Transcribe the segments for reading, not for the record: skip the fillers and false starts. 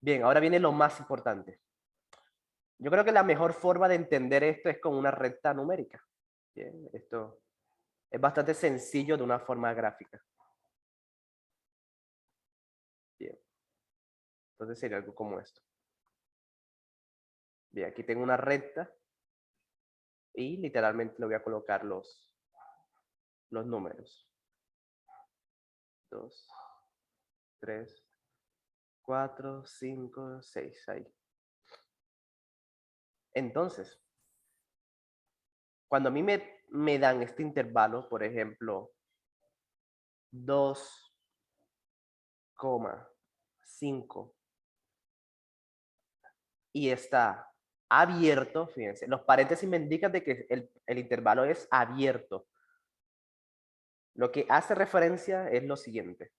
Bien, ahora viene lo más importante. Yo creo que la mejor forma de entender esto es con una recta numérica. Bien, esto es bastante sencillo de una forma gráfica. Bien, entonces sería algo como esto. Bien, aquí tengo una recta y literalmente le voy a colocar los números. 2, 3, 4, 5, 6, ahí. Entonces, cuando a mí me dan este intervalo, por ejemplo, 2,5 y está abierto, fíjense, los paréntesis me indican de que el intervalo es abierto. Lo que hace referencia es lo siguiente.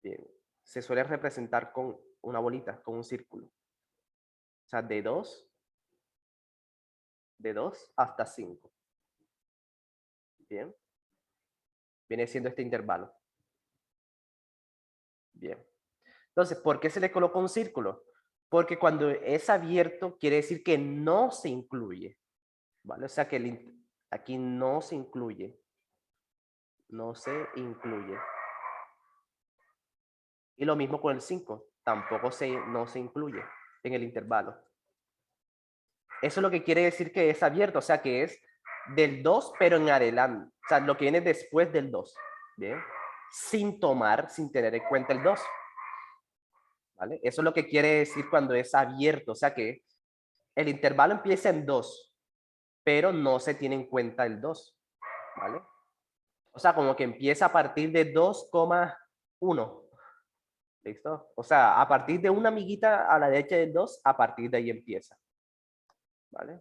Bien, se suele representar con una bolita, con un círculo. O sea, de 2 hasta 5. Bien, viene siendo este intervalo. Bien. Entonces, ¿por qué se le coloca un círculo? Porque cuando es abierto quiere decir que no se incluye, ¿vale? O sea que aquí no se incluye, no se incluye. Y lo mismo con el 5, tampoco no se incluye en el intervalo. Eso es lo que quiere decir que es abierto, o sea que es del 2 pero en adelante, o sea, lo que viene después del 2, ¿bien? Sin tener en cuenta el 2, ¿vale? Eso es lo que quiere decir cuando es abierto, o sea que el intervalo empieza en 2, pero no se tiene en cuenta el 2, ¿vale? O sea, como que empieza a partir de 2,1, ¿listo? O sea, a partir de una amiguita a la derecha del 2, a partir de ahí empieza, ¿vale?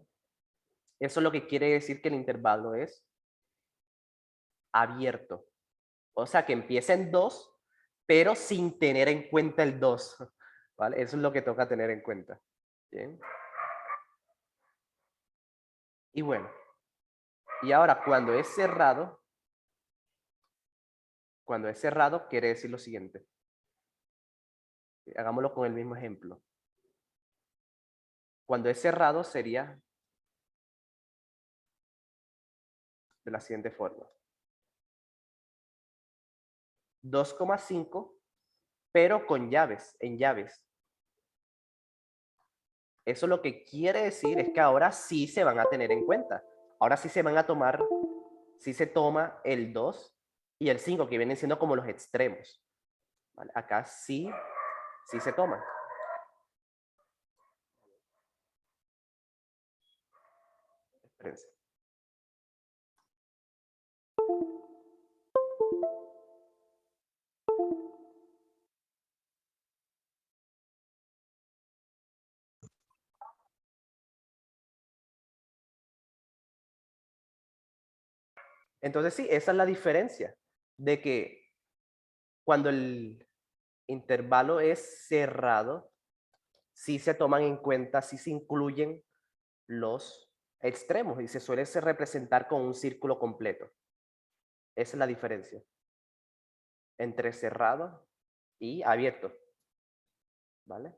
Eso es lo que quiere decir que el intervalo es abierto. O sea, que empieza en 2, pero sin tener en cuenta el 2, ¿vale? Eso es lo que toca tener en cuenta. Bien. Y bueno, y ahora cuando es cerrado quiere decir lo siguiente. Hagámoslo con el mismo ejemplo. Cuando es cerrado sería de la siguiente forma. 2,5, pero con llaves, en llaves. Eso lo que quiere decir es que ahora sí se van a tener en cuenta. Ahora sí se van a tomar, sí se toma el 2 y el 5, que vienen siendo como los extremos. ¿Vale? Acá sí, sí se toma. Espérense. Entonces sí, esa es la diferencia de que cuando el intervalo es cerrado, sí se toman en cuenta, sí se incluyen los extremos y se suele representar con un círculo completo. Esa es la diferencia entre cerrado y abierto, ¿vale?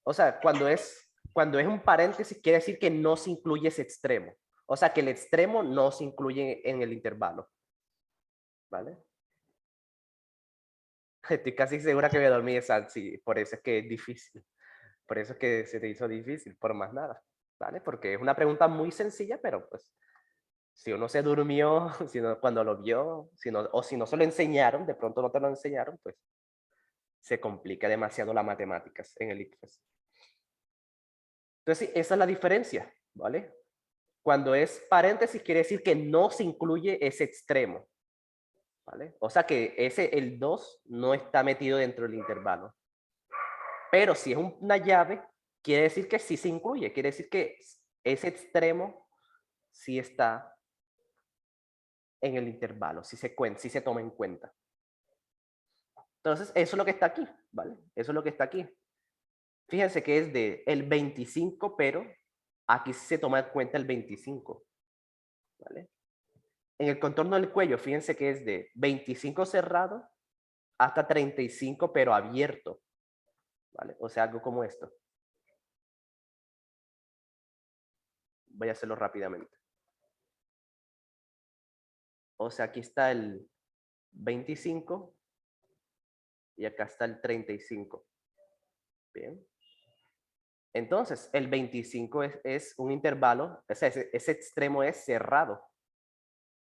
O sea, cuando es un paréntesis, quiere decir que no se incluye ese extremo. O sea, que el extremo no se incluye en el intervalo, ¿vale? Estoy casi segura que me dormí esa, sí, por eso es que es difícil. Por eso es que se te hizo difícil, por más nada, ¿vale? Porque es una pregunta muy sencilla, pero pues si uno se durmió, cuando lo vio, o si no se lo enseñaron, de pronto no te lo enseñaron, pues se complica demasiado las matemáticas en el ICFES. Entonces, sí, esa es la diferencia, ¿vale? Cuando es paréntesis, quiere decir que no se incluye ese extremo, ¿vale? O sea que el 2 no está metido dentro del intervalo. Pero si es una llave, quiere decir que sí se incluye, quiere decir que ese extremo sí está en el intervalo, sí se toma en cuenta. Entonces, eso es lo que está aquí, ¿vale? Eso es lo que está aquí. Fíjense que es de el 25, pero aquí sí se toma en cuenta el 25, ¿vale? En el contorno del cuello, fíjense que es de 25 cerrado hasta 35, pero abierto. ¿vale? O sea, algo como esto. Voy a hacerlo rápidamente. O sea, aquí está el 25 y acá está el 35. Bien. Entonces, el 25 es un intervalo, ese extremo es cerrado.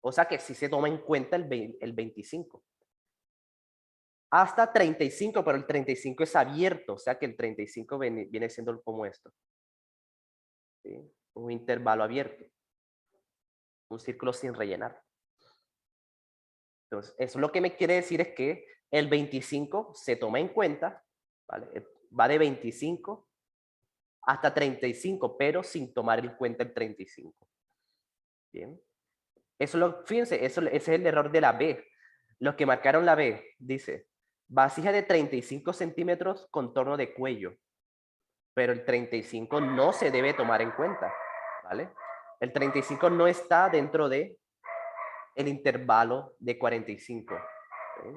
O sea que sí se toma en cuenta el 25. Hasta 35, pero el 35 es abierto, o sea que el 35 viene siendo como esto. ¿Sí? Un intervalo abierto. Un círculo sin rellenar. Entonces, eso lo que me quiere decir es que el 25 se toma en cuenta, ¿vale? Va de 25 hasta 35, pero sin tomar en cuenta el 35. Bien. Fíjense, ese es el error de la B. Los que marcaron la B, dice, vasija de 35 centímetros, contorno de cuello. Pero el 35 no se debe tomar en cuenta, ¿vale? El 35 no está dentro de el intervalo de 45. ¿Sí?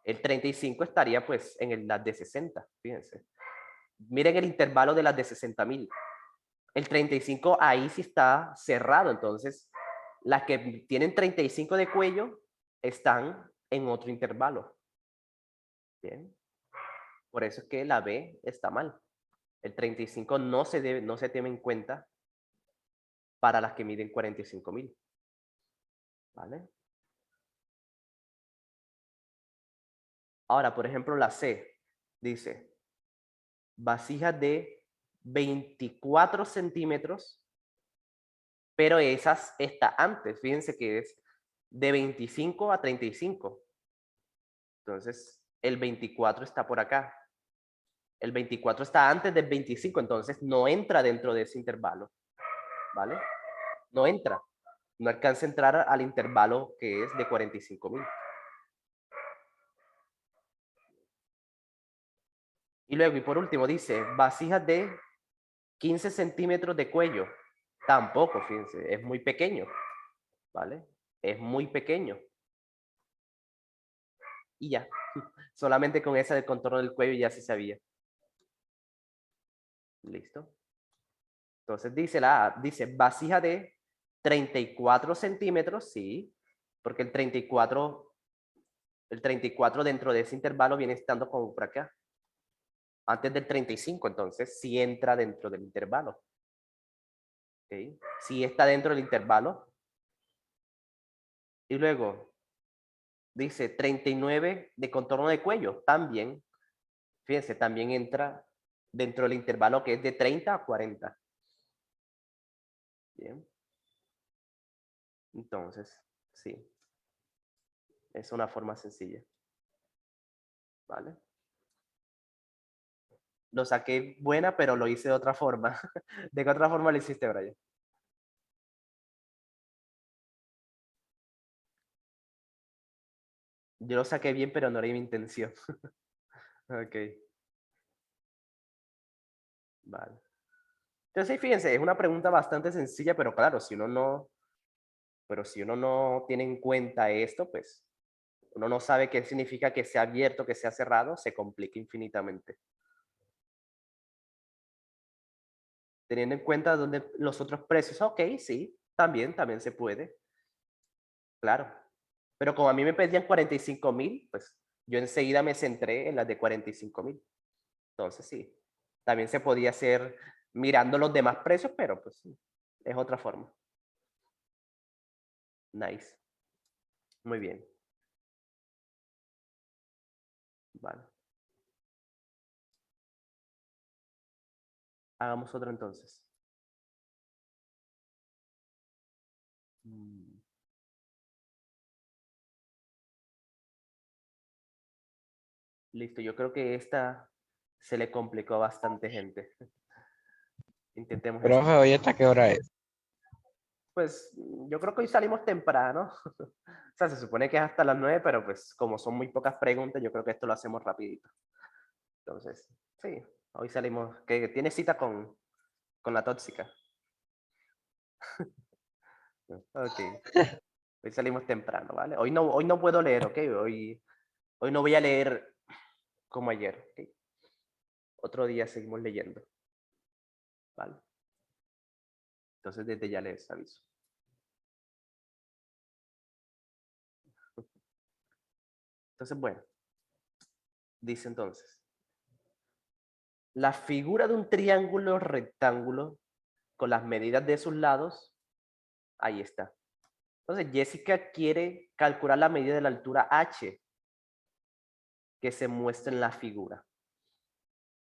El 35 estaría pues en las de 60, fíjense. Miren el intervalo de las de 60.000. El 35 ahí sí está cerrado, entonces las que tienen 35 de cuello están en otro intervalo. Bien. Por eso es que la B está mal. El 35 no se tiene en cuenta para las que miden 45.000. ¿Vale? Ahora, por ejemplo, la C dice vasija de 24 centímetros, pero esas está antes. Fíjense que es de 25 a 35. Entonces, el 24 está por acá. El 24 está antes del 25, entonces no entra dentro de ese intervalo. ¿Vale? No entra. No alcanza a entrar al intervalo que es de 45.000. Y luego, y por último, dice vasijas de 15 centímetros de cuello. Tampoco, fíjense, es muy pequeño. ¿Vale? Es muy pequeño. Y ya. Solamente con esa del contorno del cuello ya se sabía. Listo. Entonces dice la A, dice vasija de 34 centímetros, sí, porque el 34 dentro de ese intervalo viene estando como por acá. Antes del 35, entonces sí entra dentro del intervalo. ¿Okay? Sí está dentro del intervalo. Y luego dice 39 de contorno de cuello, también. Fíjense, también entra dentro del intervalo que es de 30 a 40. Bien. Entonces, sí. Es una forma sencilla. ¿Vale? Lo saqué buena, pero lo hice de otra forma. ¿De qué otra forma lo hiciste, Brian? Yo lo saqué bien, pero no era mi intención. Ok, vale. Entonces, fíjense, es una pregunta bastante sencilla, pero claro, si uno no tiene en cuenta esto, pues uno no sabe qué significa que sea abierto, que sea cerrado, se complica infinitamente. Teniendo en cuenta dónde los otros precios, ok, sí, también se puede, claro. Pero como a mí me pedían 45.000, pues yo enseguida me centré en las de 45.000. Entonces sí, también se podía hacer mirando los demás precios, pero pues sí, es otra forma. Nice. Muy bien. Vale. Hagamos otro entonces. Mm, Listo, yo creo que esta se le complicó a bastante gente. Intentemos Profe, esta. ¿hoy hasta qué hora es? Pues yo creo que hoy salimos temprano. O sea, se supone que es hasta las 9, pero pues como son muy pocas preguntas, yo creo que esto lo hacemos rapidito. Entonces, sí, hoy salimos, que tiene cita con la tóxica. Ok, hoy salimos temprano, ¿vale? Hoy no puedo leer, ok, hoy no voy a leer como ayer. ¿Ok? Otro día seguimos leyendo. ¿Vale? Entonces desde ya les aviso. Entonces, bueno, dice entonces, la figura de un triángulo rectángulo con las medidas de sus lados, ahí está. Entonces, Jessica quiere calcular la medida de la altura h que se muestra en la figura,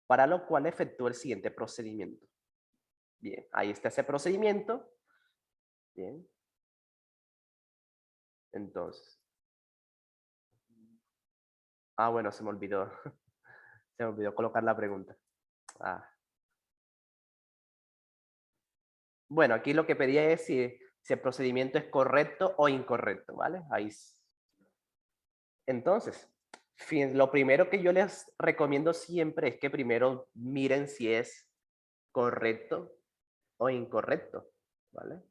para lo cual efectúa el siguiente procedimiento. Bien, ahí está ese procedimiento. Bien. Entonces. Bueno, se me olvidó. Se me olvidó colocar la pregunta. Bueno, aquí lo que pedía es si el procedimiento es correcto o incorrecto, ¿vale? Ahí. Entonces, lo primero que yo les recomiendo siempre es que primero miren si es correcto o incorrecto, ¿vale?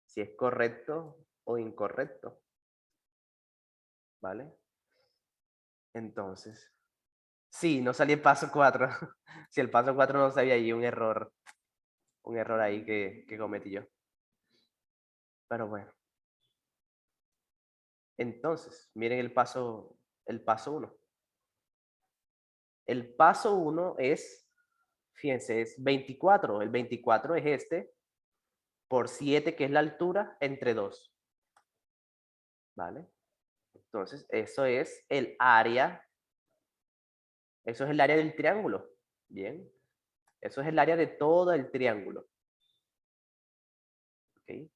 Si es correcto o incorrecto, ¿vale? Entonces, sí, no salía el paso 4. Si el paso 4 no sabía ahí un error ahí que cometí yo. Pero bueno. Entonces, miren el paso 1. El paso 1 es, fíjense, es 24. El 24 es este por 7, que es la altura, entre 2. ¿Vale? Entonces, eso es el área. Eso es el área del triángulo. Bien. Eso es el área de todo el triángulo. ¿Ok? Ese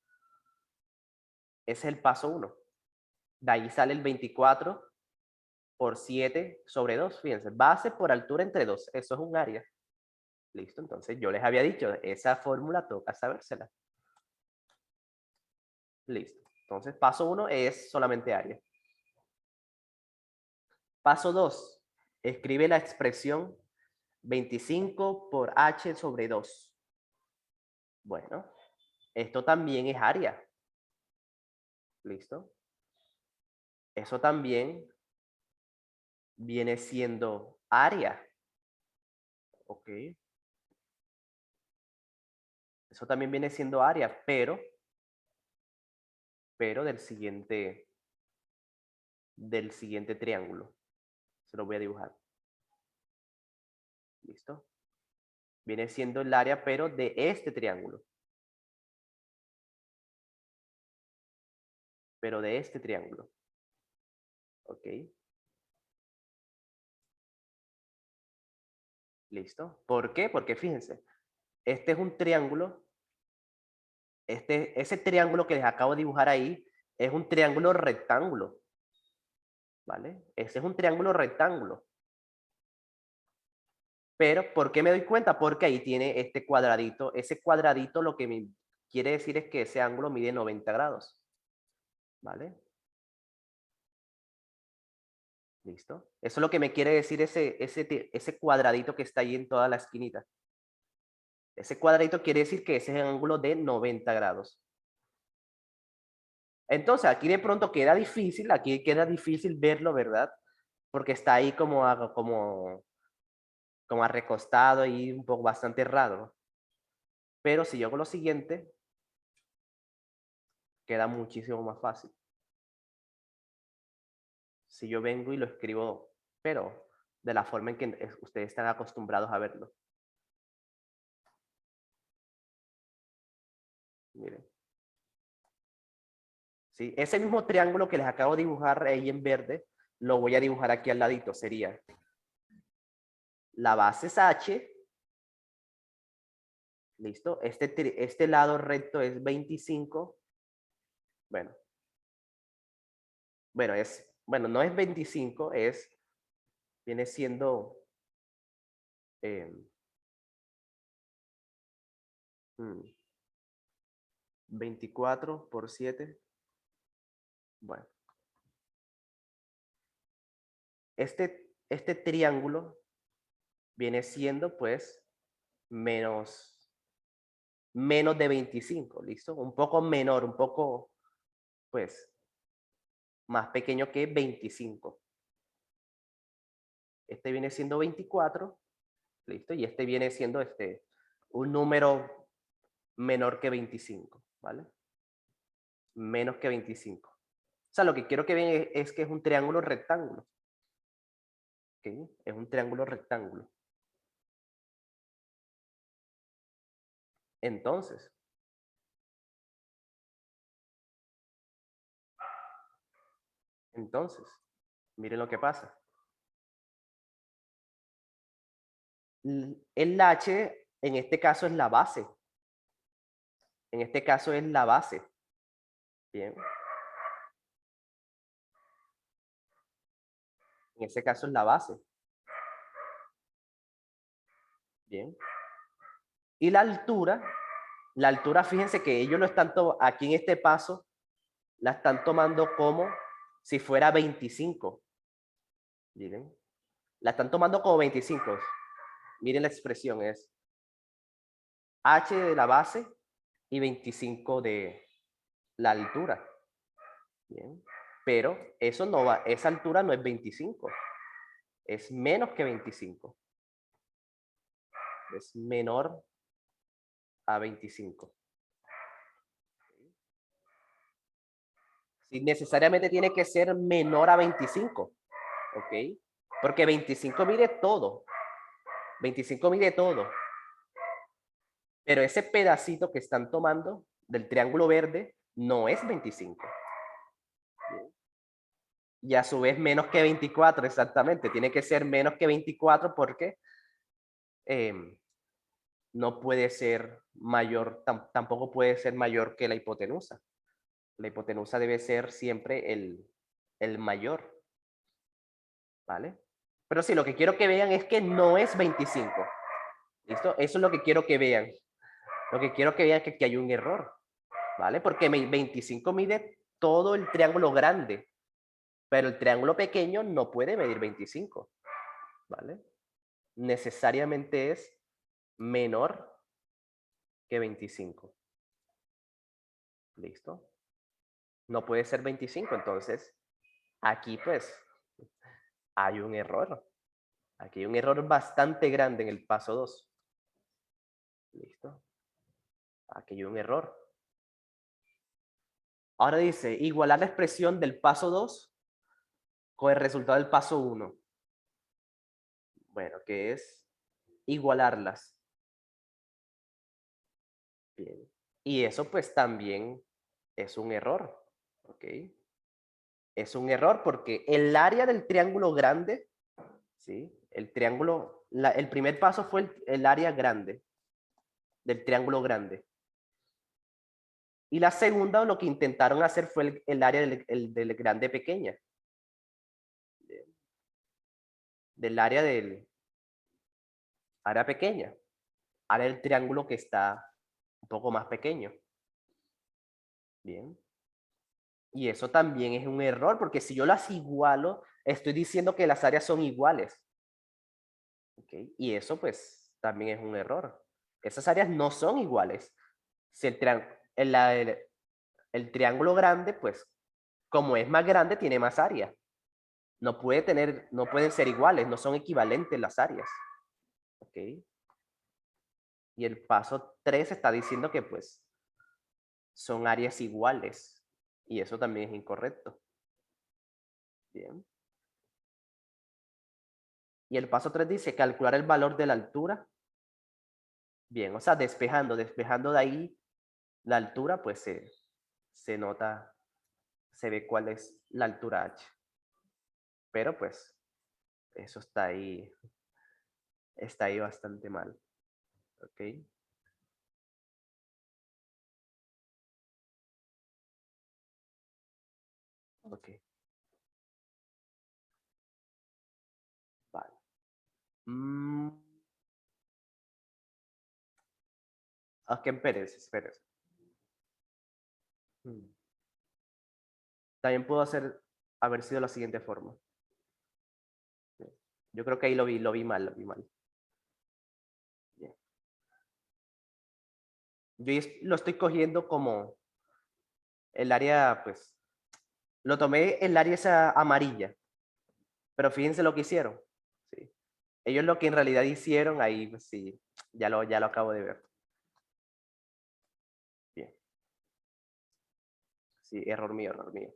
es el paso 1. De ahí sale el 24 por 7 sobre 2. Fíjense, base por altura entre 2. Eso es un área. Listo, entonces yo les había dicho, esa fórmula toca sabérsela. Listo. Entonces, paso 1 es solamente área. Paso 2. Escribe la expresión 25 por h sobre 2. Bueno, esto también es área. ¿Listo? Eso también viene siendo área. ¿Ok? Eso también viene siendo área, pero del siguiente triángulo. Se lo voy a dibujar. ¿Listo? Viene siendo el área, pero de este triángulo. Pero de este triángulo. ¿Ok? ¿Listo? ¿Por qué? Porque fíjense, este es un triángulo. Ese triángulo que les acabo de dibujar ahí es un triángulo rectángulo. ¿Vale? Ese es un triángulo rectángulo. Pero, ¿por qué me doy cuenta? Porque ahí tiene este cuadradito. Ese cuadradito lo que me quiere decir es que ese ángulo mide 90 grados. ¿Vale? ¿Listo? Eso es lo que me quiere decir ese cuadradito que está ahí en toda la esquinita. Ese cuadradito quiere decir que ese es el ángulo de 90 grados. Entonces, aquí de pronto queda difícil verlo, ¿verdad? Porque está ahí como recostado y un poco bastante raro. Pero si yo hago lo siguiente, queda muchísimo más fácil. Si yo vengo y lo escribo, pero de la forma en que ustedes están acostumbrados a verlo. Miren. ¿Sí? Ese mismo triángulo que les acabo de dibujar ahí en verde, lo voy a dibujar aquí al ladito. Sería la base es H. ¿Listo? Este lado recto es 25. Bueno, no es 25, viene siendo 24 por 7. Bueno, este triángulo viene siendo pues menos de 25, ¿listo? Un poco menor, un poco pues más pequeño que 25. Este viene siendo 24, ¿listo? Y este viene siendo un número menor que 25, ¿vale? Menos que 25. O sea, lo que quiero que vean es que es un triángulo rectángulo. ¿Ok? Es un triángulo rectángulo. Entonces, miren lo que pasa. El H, en este caso, es la base. En este caso es la base. Bien. En este caso es la base. Bien. Y la altura, fíjense que ellos lo están aquí en este paso, la están tomando como si fuera 25. Miren. La están tomando como 25. Miren la expresión, es H de la base y 25 de la altura. Bien. Pero eso no va, esa altura no es 25. Es menos que 25. Es menor a 25. Si necesariamente tiene que ser menor a 25. ¿Ok? Porque 25 mide todo. 25 mide todo. Pero ese pedacito que están tomando del triángulo verde no es 25. Bien. Y a su vez menos que 24, exactamente. Tiene que ser menos que 24 porque no puede ser mayor, tampoco puede ser mayor que la hipotenusa. La hipotenusa debe ser siempre el mayor. ¿Vale? Pero sí, lo que quiero que vean es que no es 25. ¿Listo? Eso es lo que quiero que vean. Lo que quiero que vean es que aquí hay un error. ¿Vale? Porque 25 mide todo el triángulo grande. Pero el triángulo pequeño no puede medir 25. ¿Vale? Necesariamente es menor que 25. ¿Listo? No puede ser 25, entonces aquí pues hay un error. Aquí hay un error bastante grande en el paso 2. ¿Listo? Aquí hay un error. Ahora dice, igualar la expresión del paso 2 con el resultado del paso 1. Bueno, que es igualarlas. Bien. Y eso pues también es un error. ¿Ok? Es un error porque el área del triángulo grande, ¿sí? El triángulo, el primer paso fue el área grande, del triángulo grande. Y la segunda, lo que intentaron hacer fue el área del grande pequeña. Del área área pequeña. Área del triángulo que está un poco más pequeño. Bien. Y eso también es un error, porque si yo las igualo, estoy diciendo que las áreas son iguales. ¿Okay? Y eso pues también es un error. Esas áreas no son iguales. Si el triángulo grande, pues como es más grande, tiene más área. No pueden ser iguales, no son equivalentes las áreas. ¿Ok? Y el paso 3 está diciendo que pues son áreas iguales. Y eso también es incorrecto. Bien. Y el paso 3 dice calcular el valor de la altura. Bien, o sea, despejando de ahí la altura, pues se nota, se ve cuál es la altura h. Pero pues eso está ahí bastante mal. ¿Ok? Ok, vale. Ok, espérese. Mm. También pudo haber sido la siguiente forma. Yo creo que ahí lo vi mal. Bien. Yo lo estoy cogiendo como el área, pues, lo tomé el área esa amarilla, pero fíjense lo que hicieron. ¿Sí? Ellos lo que en realidad hicieron ahí, pues sí, ya lo acabo de ver. Bien. Sí, error mío, error mío.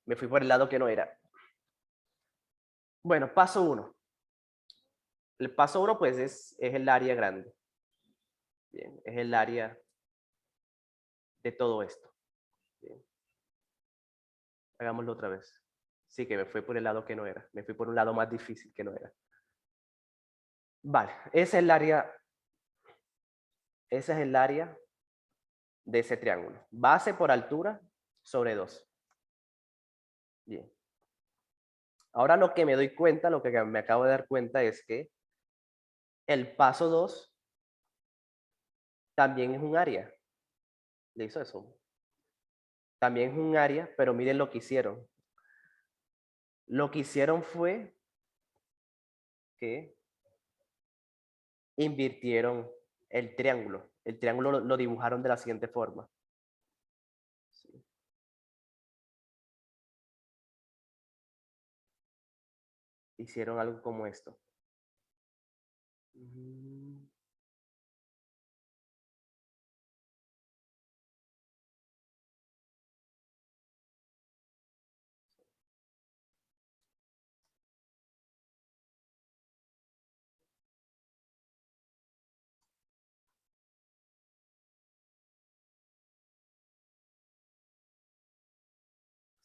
Me fui por el lado que no era. Bueno, paso 1. El paso 1 pues es el área grande. Bien, es el área de todo esto. Bien. Hagámoslo otra vez. Sí, que me fui por el lado que no era. Me fui por un lado más difícil que no era. Vale, esa es el área de ese triángulo. Base por altura sobre 2. Bien. Ahora lo que me doy cuenta, lo que me acabo de dar cuenta es que el paso 2 también es un área. ¿Le hizo eso? También es un área, pero miren lo que hicieron. Lo que hicieron fue que invirtieron el triángulo. El triángulo lo dibujaron de la siguiente forma. Sí. Hicieron algo como esto.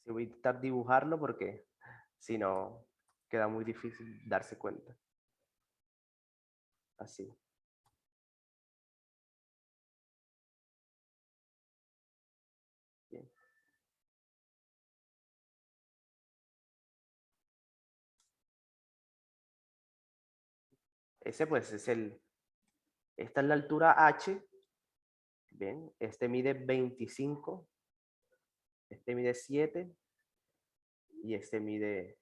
Sí, voy a intentar dibujarlo porque si no, queda muy difícil darse cuenta. Así. Bien. Ese pues esta es la altura H. Bien, este mide 25, este mide 7 y este mide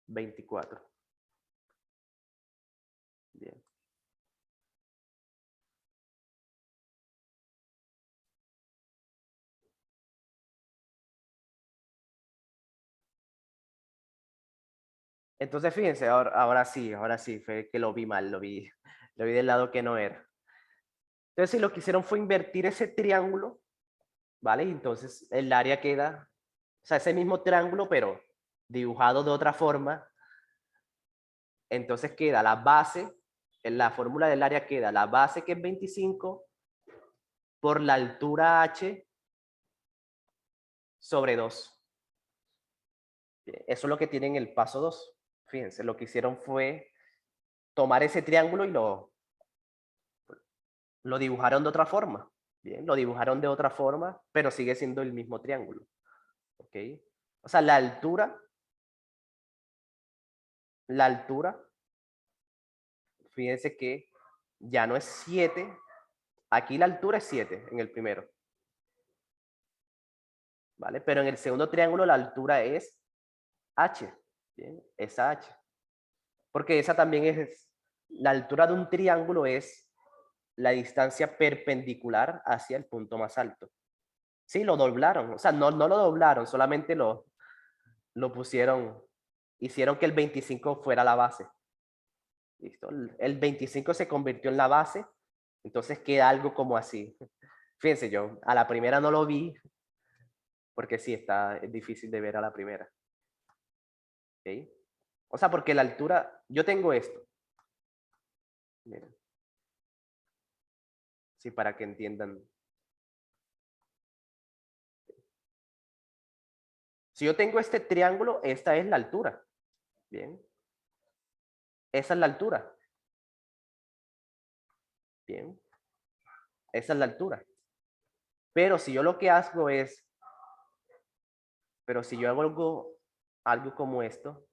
24. Bien. Entonces, fíjense, ahora sí, fue que lo vi mal, lo vi del lado que no era. Entonces, si lo que hicieron fue invertir ese triángulo, ¿vale? Entonces, el área queda, o sea, ese mismo triángulo, pero dibujado de otra forma. Entonces, queda la base, en la fórmula del área queda la base, que es 25, por la altura H sobre 2. Eso es lo que tiene en el paso 2. Fíjense, lo que hicieron fue tomar ese triángulo y lo dibujaron de otra forma. Bien, lo dibujaron de otra forma, pero sigue siendo el mismo triángulo. ¿Ok? O sea, la altura, fíjense que ya no es 7. Aquí la altura es 7 en el primero. ¿Vale? Pero en el segundo triángulo la altura es H. Bien, esa H. Porque esa también la altura de un triángulo es la distancia perpendicular hacia el punto más alto. Sí, lo doblaron. O sea, no lo doblaron, solamente lo pusieron, hicieron que el 25 fuera la base. ¿Listo? El 25 se convirtió en la base, entonces queda algo como así. Fíjense, yo a la primera no lo vi, porque sí, es difícil de ver a la primera. ¿Ok? O sea, porque la altura, yo tengo esto. Miren. Sí, para que entiendan. Si yo tengo este triángulo, esta es la altura. Bien. Esa es la altura. Bien. Esa es la altura. Pero si yo lo que hago es, pero si yo hago algo como esto,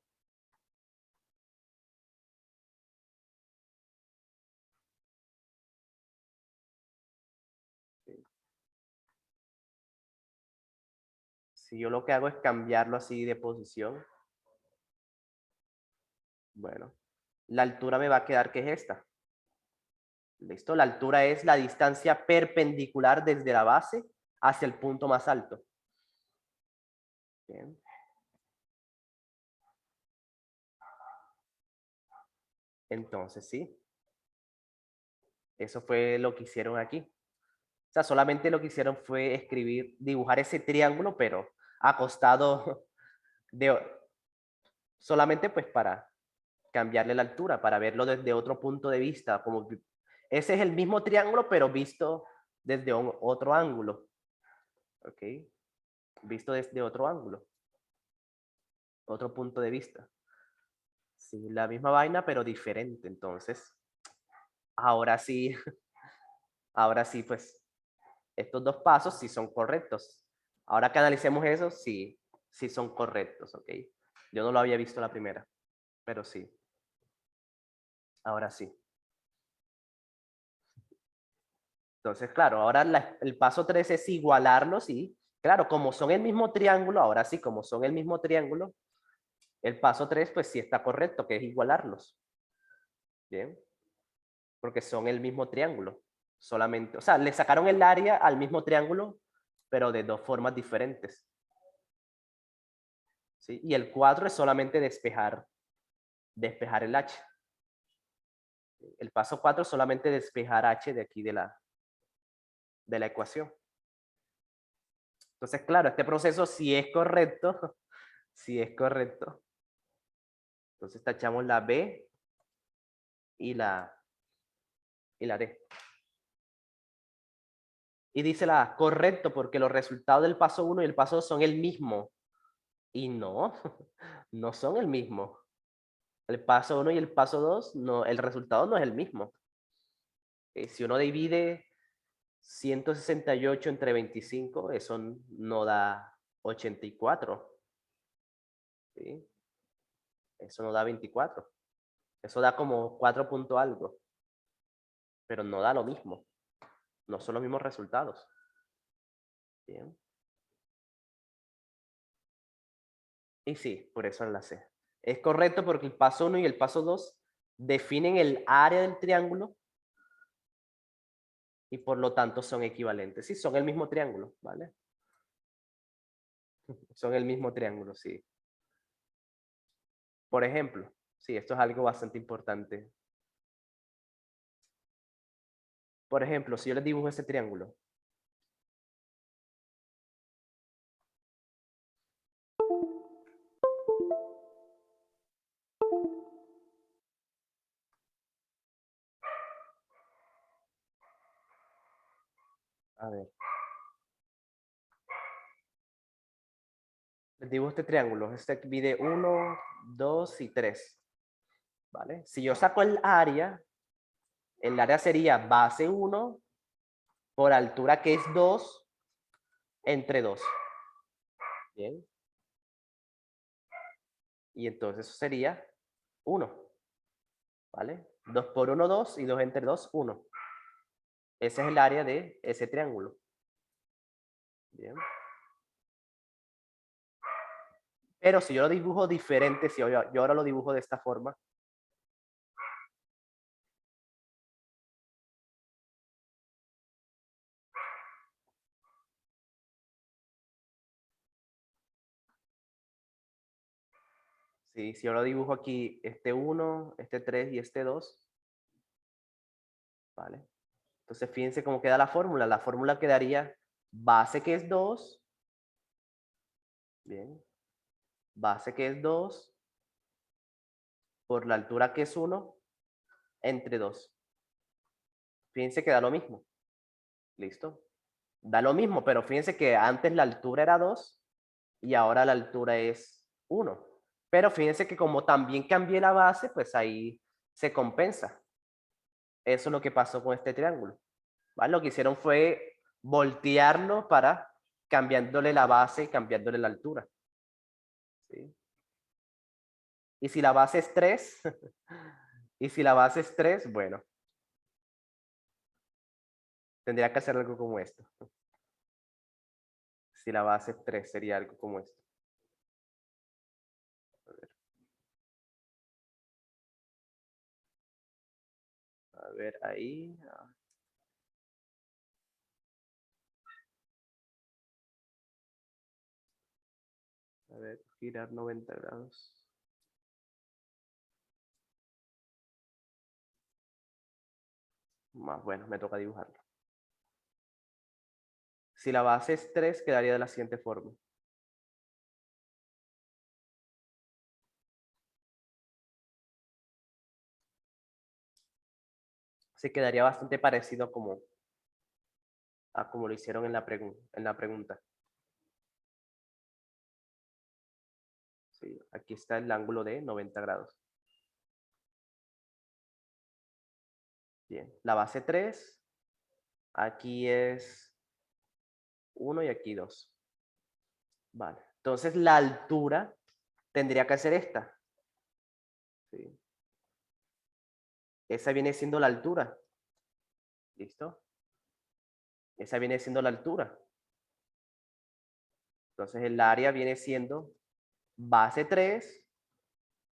si yo lo que hago es cambiarlo así de posición, bueno, la altura me va a quedar que es esta. ¿Listo? La altura es la distancia perpendicular desde la base hacia el punto más alto. Bien. Entonces, sí, eso fue lo que hicieron aquí. O sea, solamente lo que hicieron fue escribir, dibujar ese triángulo, pero acostado de, solamente pues para cambiarle la altura, para verlo desde otro punto de vista. Como ese es el mismo triángulo, pero visto desde otro ángulo. ¿Ok? Visto desde otro ángulo, otro punto de vista. Sí, la misma vaina, pero diferente. Entonces, ahora sí, ahora sí, pues, estos dos pasos sí son correctos. Ahora que analicemos eso, sí, sí son correctos, ¿ok? Yo no lo había visto la primera, pero sí, ahora sí. Entonces, claro, ahora el paso 3 es igualarlos y, claro, como son el mismo triángulo, ahora sí, como son el mismo triángulo, el paso 3 pues sí está correcto, que es igualarlos. Bien, porque son el mismo triángulo. Solamente, o sea, le sacaron el área al mismo triángulo, pero de dos formas diferentes. ¿Sí? Y el 4 es solamente despejar el h. El paso 4 es solamente despejar h de aquí de la ecuación. Entonces, claro, este proceso sí es correcto, sí es correcto. Entonces tachamos la B y la D. Y dice la A, correcto, porque los resultados del paso 1 y el paso 2 son el mismo. Y no, no son el mismo. El paso 1 y el paso 2, no, el resultado no es el mismo. Si uno divide 168 entre 25, eso no da 84. ¿Sí? Eso no da 24. Eso da como 4 punto algo. Pero no da lo mismo. No son los mismos resultados. Bien. Y sí, por eso enlacé. Es correcto porque el paso 1 y el paso 2 definen el área del triángulo y por lo tanto son equivalentes. Sí, son el mismo triángulo, ¿vale? Son el mismo triángulo, sí. Por ejemplo, sí, esto es algo bastante importante. Por ejemplo, si yo les dibujo este triángulo. A ver. Les dibujo este triángulo. Este mide 1, 2 y 3. ¿Vale? Si yo saco el área sería base 1 por altura que es 2 entre 2. Bien. Y entonces eso sería 1. ¿Vale? 2 por 1, 2 y 2 entre 2, 1. Ese es el área de ese triángulo. Bien. Pero si yo lo dibujo diferente, si yo ahora lo dibujo de esta forma, ¿sí? Si yo lo dibujo aquí, este 1, este 3 y este 2, ¿vale? Entonces fíjense cómo queda la fórmula. La fórmula quedaría base que es 2, bien, base que es 2 por la altura que es 1 entre 2. Fíjense que da lo mismo. ¿Listo? Da lo mismo, pero fíjense que antes la altura era 2 y ahora la altura es 1. Pero fíjense que como también cambié la base, pues ahí se compensa. Eso es lo que pasó con este triángulo. ¿Vale? Lo que hicieron fue voltearlo para cambiándole la base y cambiándole la altura. ¿Sí? Y si la base es 3, y si la base es 3, bueno, tendría que hacer algo como esto. Si la base es 3, sería algo como esto. A ver ahí. A ver, girar 90 grados. Más bueno, me toca dibujarlo. Si la base es 3, quedaría de la siguiente forma. Se quedaría bastante parecido a como lo hicieron en la pregunta. Sí, aquí está el ángulo de 90 grados. Bien, la base 3, aquí es 1 y aquí 2. Vale, entonces la altura tendría que ser esta. ¿Sí? Esa viene siendo la altura. ¿Listo? Esa viene siendo la altura. Entonces el área viene siendo base 3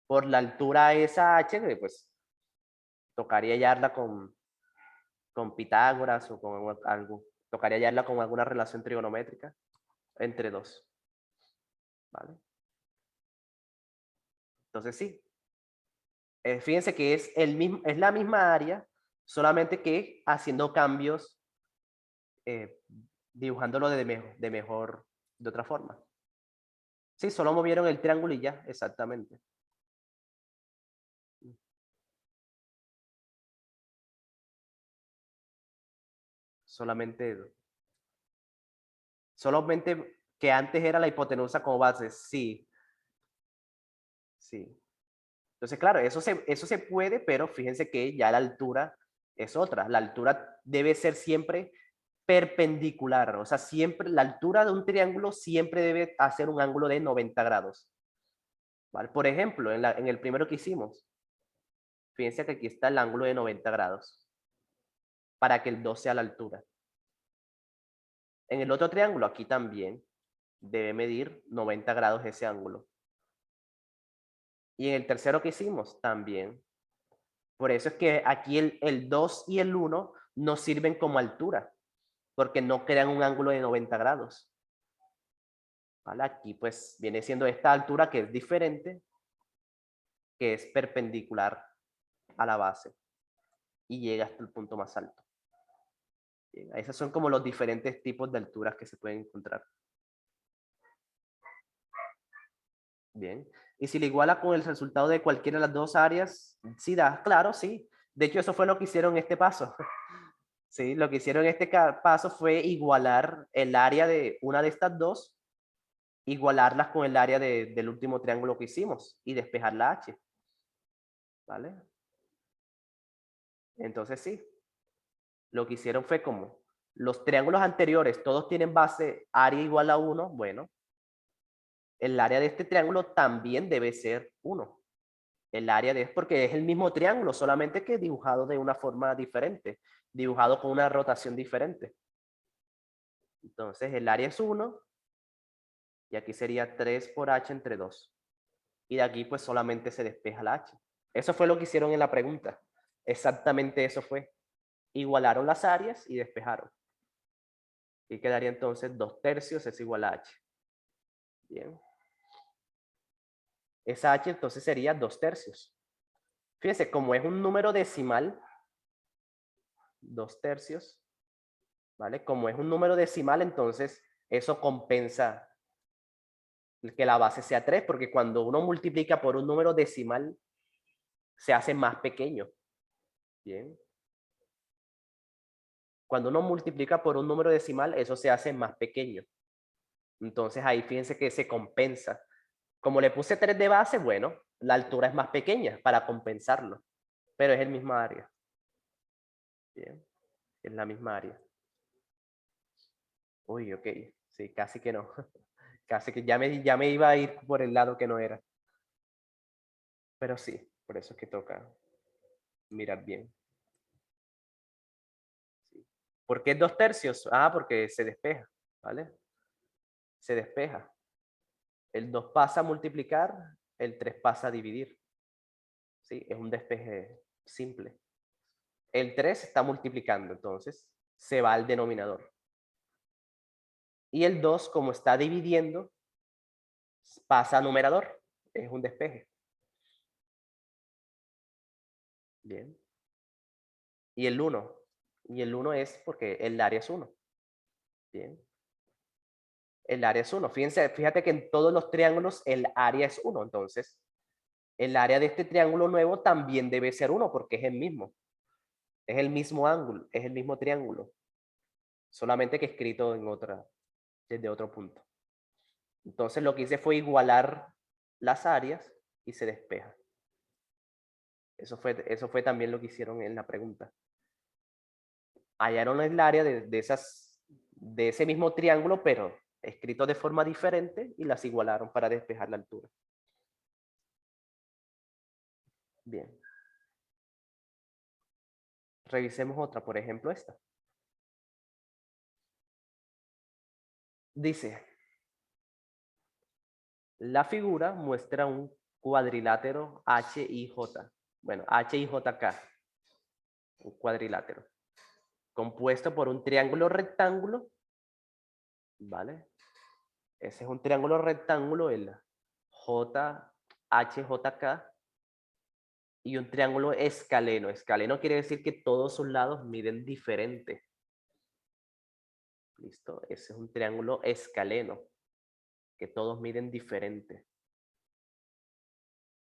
por la altura esa h, que pues tocaría hallarla con Pitágoras o con algo. Tocaría hallarla con alguna relación trigonométrica entre 2. ¿Vale? Entonces sí. Fíjense que es la misma área, solamente que haciendo cambios, dibujándolo de otra forma. Sí, solo movieron el triángulo y ya, exactamente. Solamente que antes era la hipotenusa como base, sí, sí. Entonces, claro, eso se puede, pero fíjense que ya la altura es otra. La altura debe ser siempre perpendicular, o sea, siempre la altura de un triángulo siempre debe hacer un ángulo de 90 grados. ¿Vale? Por ejemplo, en el primero que hicimos, fíjense que aquí está el ángulo de 90 grados para que el 2 sea la altura. En el otro triángulo, aquí también debe medir 90 grados ese ángulo. Y en el tercero que hicimos, también. Por eso es que aquí el 2 y el 1 no sirven como altura, porque no crean un ángulo de 90 grados. ¿Vale? Aquí pues viene siendo esta altura que es diferente, que es perpendicular a la base y llega hasta el punto más alto. Bien, esos son como los diferentes tipos de alturas que se pueden encontrar. Bien. Y si le iguala con el resultado de cualquiera de las dos áreas, sí da, claro, sí. De hecho, eso fue lo que hicieron en este paso. Sí, lo que hicieron en este paso fue igualar el área de una de estas dos, igualarlas con el área del último triángulo que hicimos y despejar la H. ¿Vale? Entonces sí, lo que hicieron fue como los triángulos anteriores todos tienen base área igual a 1, bueno, el área de este triángulo también debe ser 1. El área de porque es el mismo triángulo, solamente que dibujado de una forma diferente, dibujado con una rotación diferente. Entonces el área es 1 y aquí sería 3 por h entre 2. Y de aquí pues solamente se despeja la h. Eso fue lo que hicieron en la pregunta. Exactamente eso fue. Igualaron las áreas y despejaron. Y quedaría entonces 2/3 es igual a h. Bien. Esa h entonces sería 2/3. Fíjense, como es un número decimal, 2/3, ¿vale? Como es un número decimal, entonces eso compensa que la base sea 3, porque cuando uno multiplica por un número decimal, se hace más pequeño. Bien. Cuando uno multiplica por un número decimal, eso se hace más pequeño. Entonces ahí fíjense que se compensa. Como le puse 3 de base, bueno, la altura es más pequeña para compensarlo, pero es el mismo área. Bien, es la misma área. Uy, ok, sí, casi que no. Casi que ya me iba a ir por el lado que no era. Pero sí, por eso es que toca mirar bien. Sí. ¿Por qué 2/3? Ah, porque se despeja, ¿vale? Se despeja. El 2 pasa a multiplicar, el 3 pasa a dividir. Sí, es un despeje simple. El 3 está multiplicando, entonces se va al denominador. Y el 2, como está dividiendo, pasa a numerador. Es un despeje. Bien. Y el 1, Y el 1 es porque el área es 1. Bien. El área es 1. Fíjate que en todos los triángulos el área es 1. Entonces, el área de este triángulo nuevo también debe ser 1 porque es el mismo. Es el mismo ángulo, es el mismo triángulo. Solamente que escrito desde otro punto. Entonces lo que hice fue igualar las áreas y se despeja. Eso fue también lo que hicieron en la pregunta. Hallaron el área de ese mismo triángulo, pero escrito de forma diferente y las igualaron para despejar la altura. Bien. Revisemos otra, por ejemplo esta. Dice, la figura muestra un cuadrilátero HIJ. Bueno, HIJK, un cuadrilátero, compuesto por un triángulo rectángulo, ¿vale? Ese es un triángulo rectángulo, el HJK, y un triángulo escaleno. Escaleno quiere decir que todos sus lados miden diferente. ¿Listo? Ese es un triángulo escaleno, que todos miden diferente.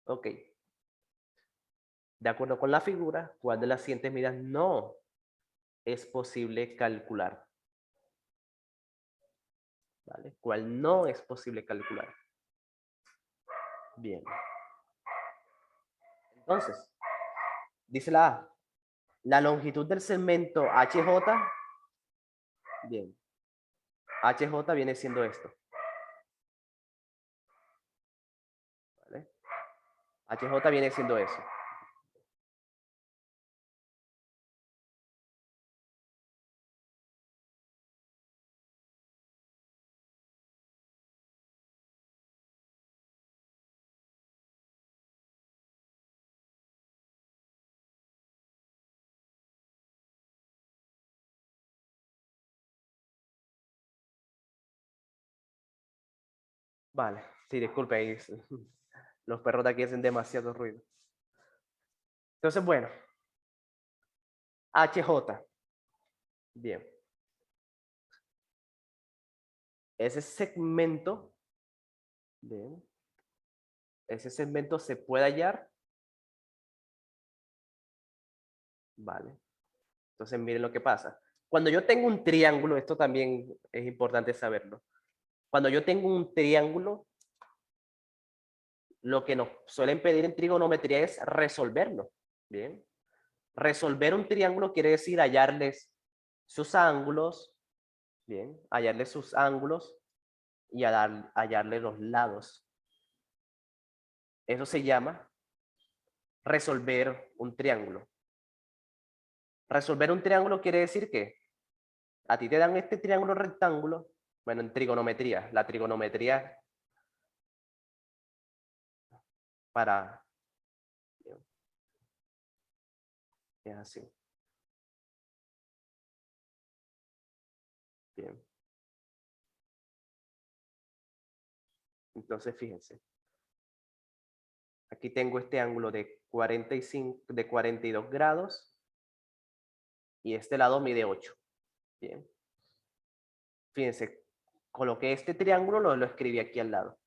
Ok. De acuerdo con la figura, ¿cuál de las siguientes medidas no es posible calcular? ¿Vale? ¿Cuál no es posible calcular? Bien. Entonces, dice la A, la longitud del segmento HJ, bien, HJ viene siendo esto. ¿Vale? HJ viene siendo eso. Vale, sí, disculpe, ahí los perros de aquí hacen demasiado ruido. Entonces, bueno, HJ. Bien. Ese segmento, bien, ese segmento se puede hallar, vale. Entonces, miren lo que pasa. Cuando yo tengo un triángulo, esto también es importante saberlo. Cuando yo tengo un triángulo, lo que nos suelen pedir en trigonometría es resolverlo. Bien. Resolver un triángulo quiere decir hallarles sus ángulos, bien, hallarle sus ángulos y hallarle los lados. Eso se llama resolver un triángulo. Resolver un triángulo quiere decir que a ti te dan este triángulo rectángulo, bueno, en trigonometría, la trigonometría para, es así, bien. Entonces, fíjense, aquí tengo este ángulo de 42 grados y este lado mide 8, bien. Fíjense, coloqué este triángulo, lo escribí aquí al lado.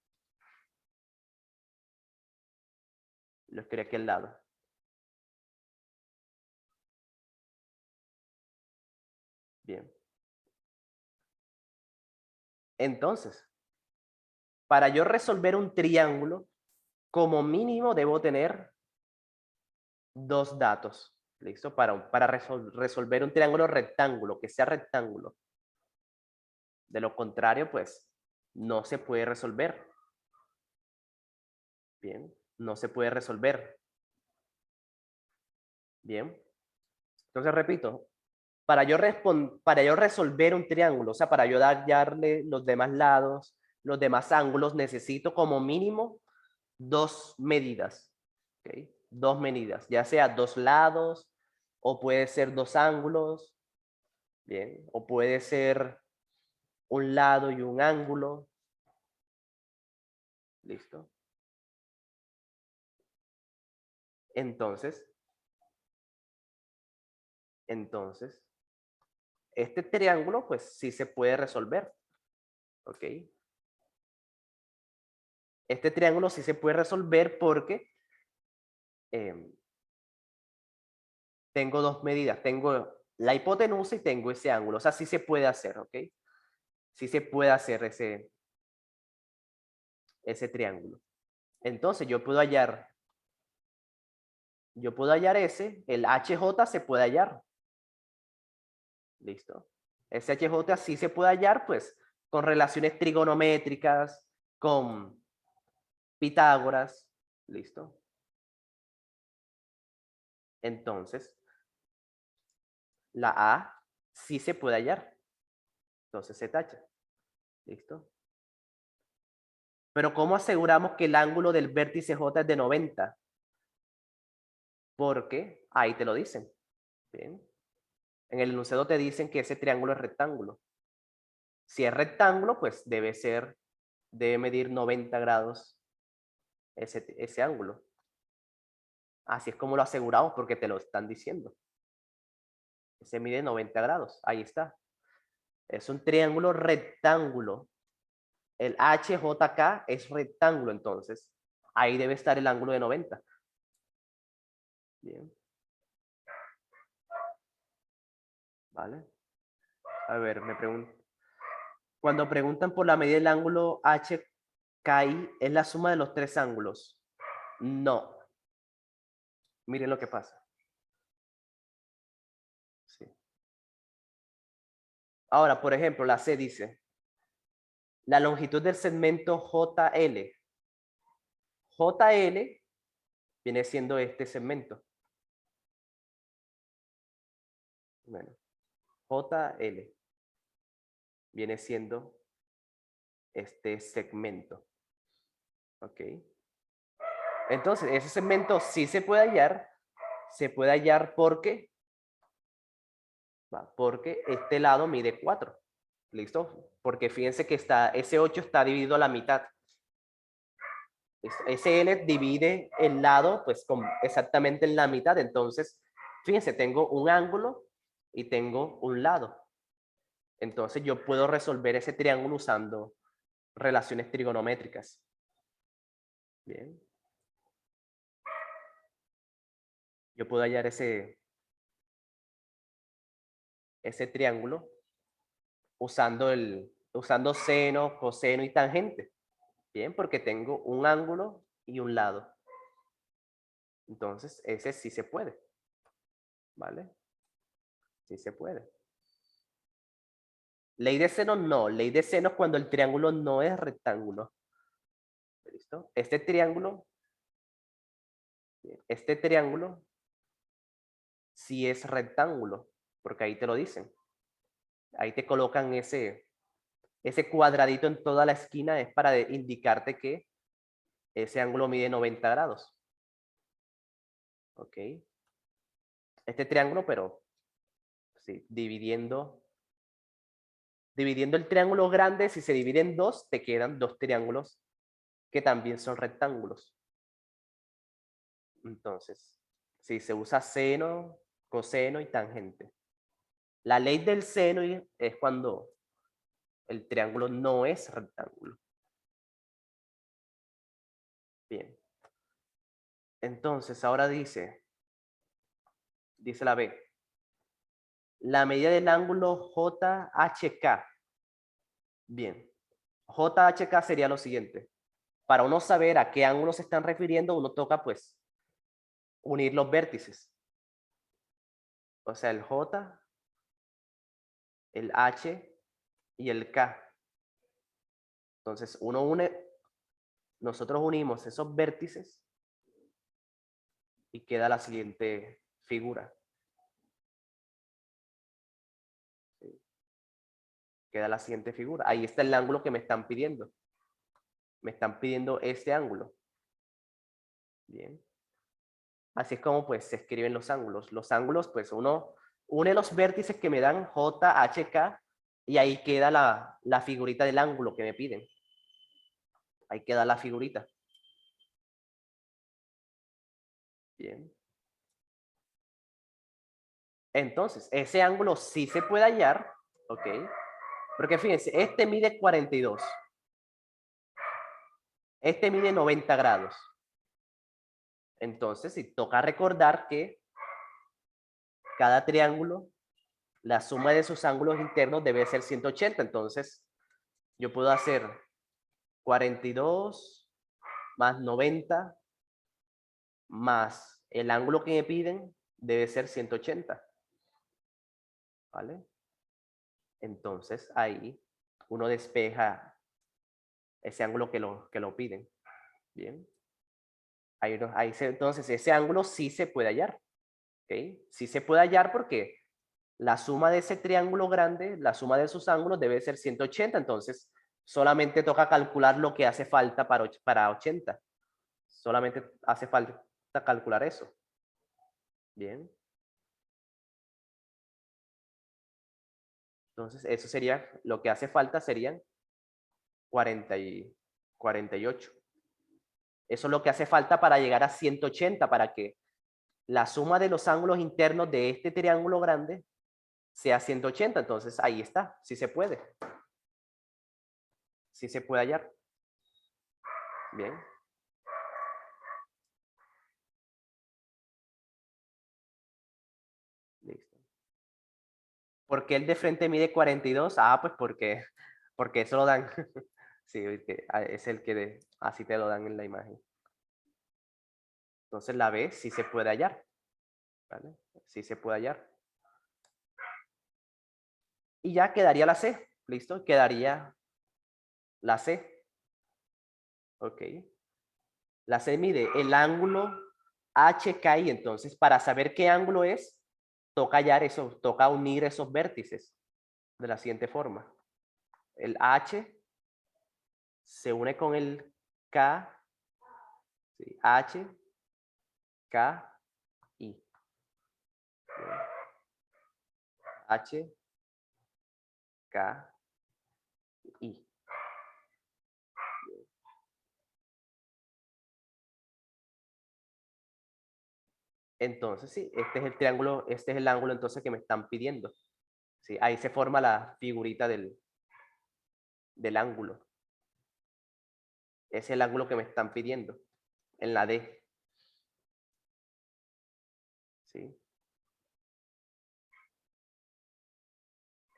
Lo escribí aquí al lado. Bien. Entonces, para yo resolver un triángulo, como mínimo debo tener dos datos. ¿Listo? Para resolver un triángulo rectángulo, que sea rectángulo. De lo contrario, pues, no se puede resolver. Bien, no se puede resolver. Bien. Entonces, repito, para yo resolver un triángulo, o sea, para yo darle los demás lados, los demás ángulos, necesito como mínimo dos medidas. ¿Okay? Dos medidas, ya sea dos lados, o puede ser dos ángulos, bien, o puede ser un lado y un ángulo. ¿Listo? Entonces, este triángulo, pues sí se puede resolver. ¿Ok? Este triángulo sí se puede resolver porque tengo dos medidas. Tengo la hipotenusa y tengo ese ángulo. O sea, sí se puede hacer, ¿ok? Sí se puede hacer ese triángulo. Entonces yo puedo hallar ese, el HJ se puede hallar. ¿Listo? Ese HJ sí se puede hallar, pues, con relaciones trigonométricas, con Pitágoras. ¿Listo? Entonces, la A sí se puede hallar. Entonces se tacha. ¿Listo? Pero ¿cómo aseguramos que el ángulo del vértice J es de 90? Porque ahí te lo dicen. Bien. En el enunciado te dicen que ese triángulo es rectángulo. Si es rectángulo, pues debe medir 90 grados ese ángulo. Así es como lo aseguramos porque te lo están diciendo. Se mide 90 grados. Ahí está. Es un triángulo rectángulo. El HJK es rectángulo, entonces. Ahí debe estar el ángulo de 90. Bien. ¿Vale? A ver, me pregunto. Cuando preguntan por la medida del ángulo HKI, ¿es la suma de los tres ángulos? No. Miren lo que pasa. Sí. Ahora, por ejemplo, la C dice, la longitud del segmento JL. JL viene siendo este segmento. Bueno, JL viene siendo este segmento. ¿Ok? Entonces, ese segmento sí se puede hallar. Se puede hallar porque este lado mide 4. ¿Listo? Porque fíjense que ese 8 está dividido a la mitad. Ese L divide el lado pues exactamente en la mitad. Entonces, fíjense, tengo un ángulo y tengo un lado. Entonces yo puedo resolver ese triángulo usando relaciones trigonométricas. Bien. Yo puedo hallar ese triángulo usando seno, coseno y tangente. Bien, porque tengo un ángulo y un lado. Entonces, ese sí se puede. ¿Vale? Sí se puede. Ley de seno no. Ley de seno es cuando el triángulo no es rectángulo. ¿Listo? Este triángulo sí es rectángulo, porque ahí te lo dicen. Ahí te colocan ese cuadradito en toda la esquina, es para indicarte que ese ángulo mide 90 grados. ¿Ok? Este triángulo, pero sí, dividiendo el triángulo grande, si se divide en dos, te quedan dos triángulos que también son rectángulos. Entonces, sí, se usa seno, coseno y tangente. La ley del seno es cuando el triángulo no es rectángulo. Bien. Entonces, ahora dice la B. La medida del ángulo JHK. Bien. JHK sería lo siguiente. Para uno saber a qué ángulo se están refiriendo, uno toca pues unir los vértices. O sea, el J, el H y el K. Entonces, nosotros unimos esos vértices y queda la siguiente figura. ¿Sí? Queda la siguiente figura. Ahí está el ángulo que me están pidiendo. Me están pidiendo este ángulo. Bien. Así es como pues se escriben los ángulos. Los ángulos, pues uno une los vértices que me dan J, H, K y ahí queda la figurita del ángulo que me piden. Ahí queda la figurita. Bien. Entonces, ese ángulo sí se puede hallar, ¿ok? Porque fíjense, este mide 42. Este mide 90 grados. Entonces, sí, toca recordar que cada triángulo, la suma de sus ángulos internos debe ser 180. Entonces, yo puedo hacer 42 más 90 más el ángulo que me piden debe ser 180. ¿Vale? Entonces, ahí uno despeja ese ángulo que lo piden. Bien. Entonces, ese ángulo sí se puede hallar. ¿Ok? Sí se puede hallar porque la suma de ese triángulo grande, la suma de sus ángulos debe ser 180. Entonces, solamente toca calcular lo que hace falta para 80. Solamente hace falta calcular eso. Bien. Entonces, eso sería, lo que hace falta serían 48. Eso es lo que hace falta para llegar a 180, para que la suma de los ángulos internos de este triángulo grande sea 180. Entonces, ahí está, sí se puede. Sí se puede hallar. Bien. Listo. ¿Por qué el de frente mide 42? Ah, pues porque eso lo dan. Sí, es el que así te lo dan en la imagen. Entonces la B sí se puede hallar. ¿Vale? Sí se puede hallar. Y ya quedaría la C. ¿Listo? Quedaría la C. Ok. La C mide el ángulo HKI. Entonces, para saber qué ángulo es, toca hallar eso, toca unir esos vértices de la siguiente forma. El H se une con el K, ¿sí? H, K, I. H, K, I. Entonces, sí, este es el triángulo, este es el ángulo entonces que me están pidiendo. ¿Sí? Ahí se forma la figurita del ángulo. Es el ángulo que me están pidiendo en la D. ¿Sí?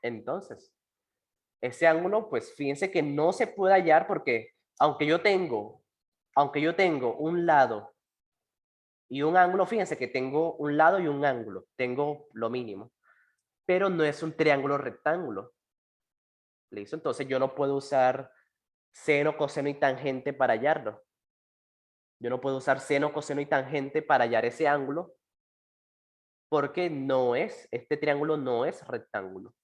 Entonces, ese ángulo, pues fíjense que no se puede hallar porque aunque yo tengo un lado y un ángulo, fíjense que tengo un lado y un ángulo, tengo lo mínimo, pero no es un triángulo rectángulo. ¿Listo? Entonces yo no puedo usar seno, coseno y tangente para hallarlo. Yo no puedo usar seno, coseno y tangente para hallar ese ángulo porque este triángulo no es rectángulo.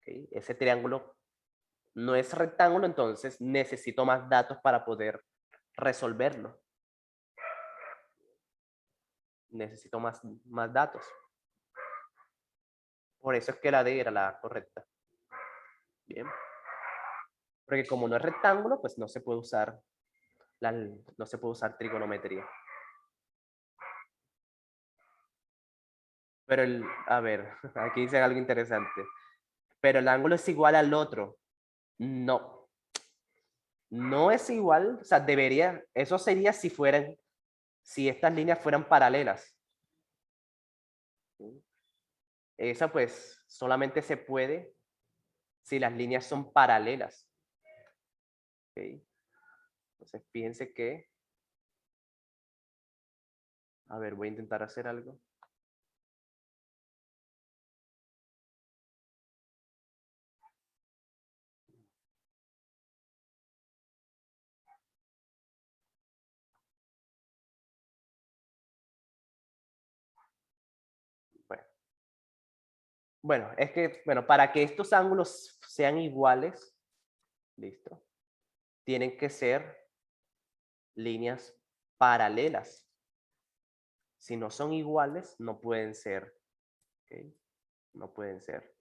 ¿Okay? Ese triángulo no es rectángulo, entonces necesito más datos para poder resolverlo. Necesito más datos. Por eso es que la D era la correcta. Bien. Porque como no es rectángulo, pues no se puede usar, no se puede usar trigonometría. Pero a ver, aquí dice algo interesante. Pero el ángulo es igual al otro. No. No es igual, o sea, debería, eso sería si estas líneas fueran paralelas. Esa pues solamente se puede si las líneas son paralelas. ¿Okay? Entonces fíjense que, a ver, voy a intentar hacer algo. Bueno, es que, bueno, para que estos ángulos sean iguales, listo, tienen que ser líneas paralelas. Si no son iguales, no pueden ser. ¿Okay? No pueden ser.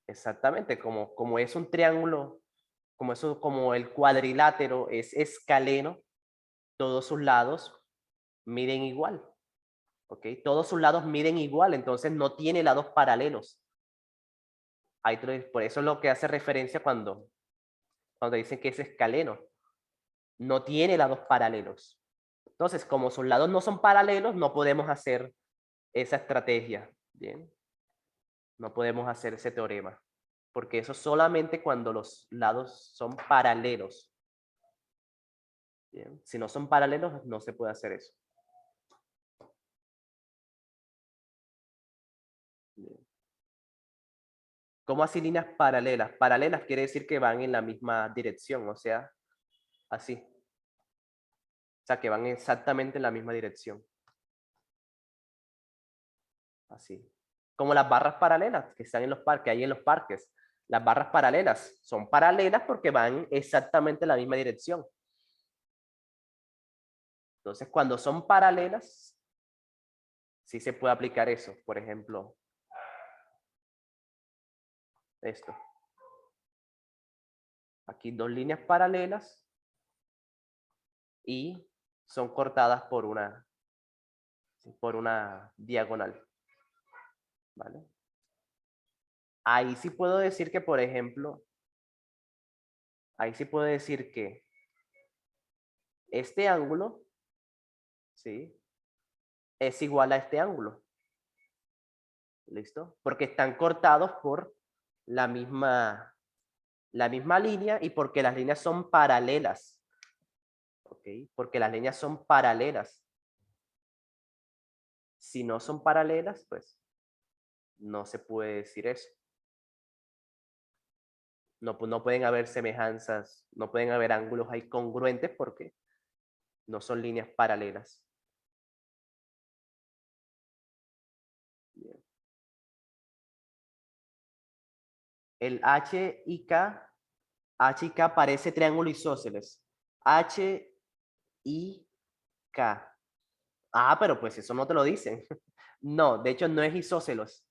Exactamente, como es un triángulo, como el cuadrilátero es escaleno, todos sus lados miden igual. ¿ok? Todos sus lados miden igual, entonces no tiene lados paralelos. Por eso es lo que hace referencia cuando dicen que es escaleno. No tiene lados paralelos. Entonces, como sus lados no son paralelos, no podemos hacer esa estrategia. Bien, no podemos hacer ese teorema. Porque eso solamente cuando los lados son paralelos. Bien, si no son paralelos, no se puede hacer eso. Bien. ¿Cómo así líneas paralelas? Paralelas quiere decir que van en la misma dirección, o sea, así. O sea, que van exactamente en la misma dirección. Así. Como las barras paralelas que están en los parques, ahí en los parques. Las barras paralelas son paralelas porque van exactamente en la misma dirección. Entonces, cuando son paralelas, sí se puede aplicar eso. Por ejemplo, esto. Aquí dos líneas paralelas y son cortadas por una diagonal. ¿Vale? Ahí sí puedo decir que, por ejemplo, ahí sí puedo decir que este ángulo, ¿sí? Es igual a este ángulo. ¿Listo? Porque están cortados por la misma línea y porque las líneas son paralelas. ¿Ok? Porque las líneas son paralelas. Si no son paralelas, pues no se puede decir eso. No, no pueden haber semejanzas, no pueden haber ángulos ahí congruentes porque no son líneas paralelas. Bien. El H y K parece triángulo isósceles. H y K. Ah, pero pues eso no te lo dicen. No, de hecho no es isósceles,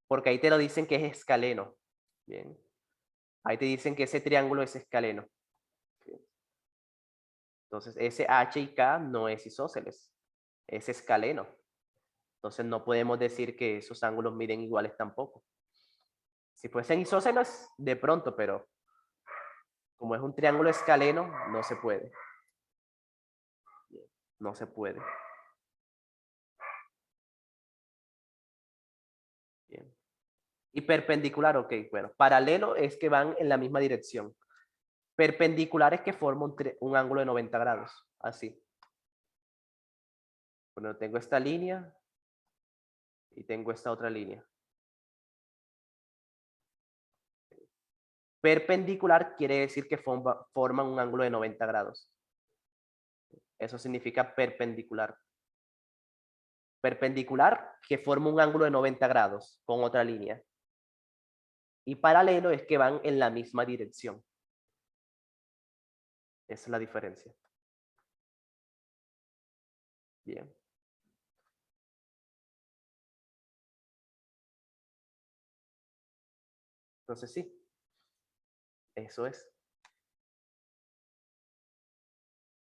porque ahí te lo dicen que es escaleno. Bien. Ahí te dicen que ese triángulo es escaleno. Bien. Entonces, ese H y K no es isósceles, es escaleno. Entonces, no podemos decir que esos ángulos miden iguales tampoco. Si fuesen isósceles, de pronto, pero como es un triángulo escaleno, no se puede. Bien. No se puede. Bien. Y perpendicular, ok, bueno, paralelo es que van en la misma dirección. Perpendicular es que forma un ángulo de 90 grados, así. Bueno, tengo esta línea y tengo esta otra línea. Perpendicular quiere decir que forman un ángulo de 90 grados. Eso significa perpendicular. Perpendicular que forma un ángulo de 90 grados con otra línea. Y paralelo es que van en la misma dirección. Esa es la diferencia. Bien. Entonces sí, eso es.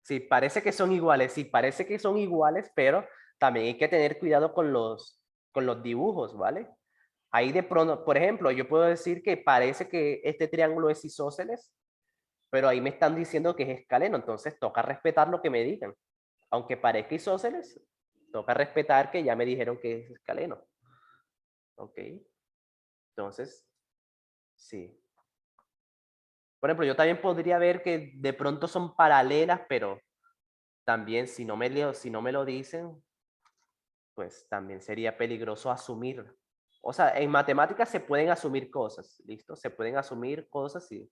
Sí, parece que son iguales, sí, parece que son iguales, pero también hay que tener cuidado con los dibujos, ¿vale? Ahí de pronto, por ejemplo, yo puedo decir que parece que este triángulo es isósceles, pero ahí me están diciendo que es escaleno, entonces toca respetar lo que me digan. Aunque parezca isósceles, toca respetar que ya me dijeron que es escaleno. ¿Ok? Entonces, sí. Por ejemplo, yo también podría ver que de pronto son paralelas, pero también si no me lo dicen, pues también sería peligroso asumir. O sea, en matemáticas se pueden asumir cosas, ¿listo? Se pueden asumir cosas y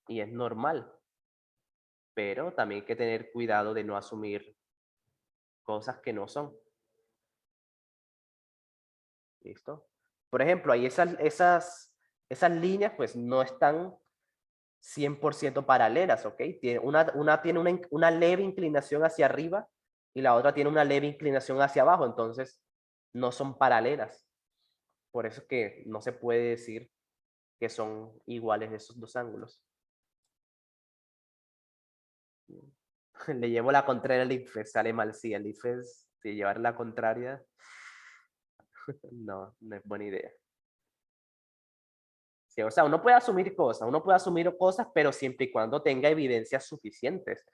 es normal, pero también hay que tener cuidado de no asumir cosas que no son, ¿listo? Por ejemplo, ahí esas líneas pues no están 100% paralelas, ¿ok? Una tiene una leve inclinación hacia arriba y la otra tiene una leve inclinación hacia abajo, entonces no son paralelas. Por eso es que no se puede decir que son iguales esos dos ángulos. Le llevo la contraria al IFES, sale mal, sí, el IFES Si llevar la contraria, no, no es buena idea. Sí, o sea, uno puede asumir cosas, pero siempre y cuando tenga evidencias suficientes.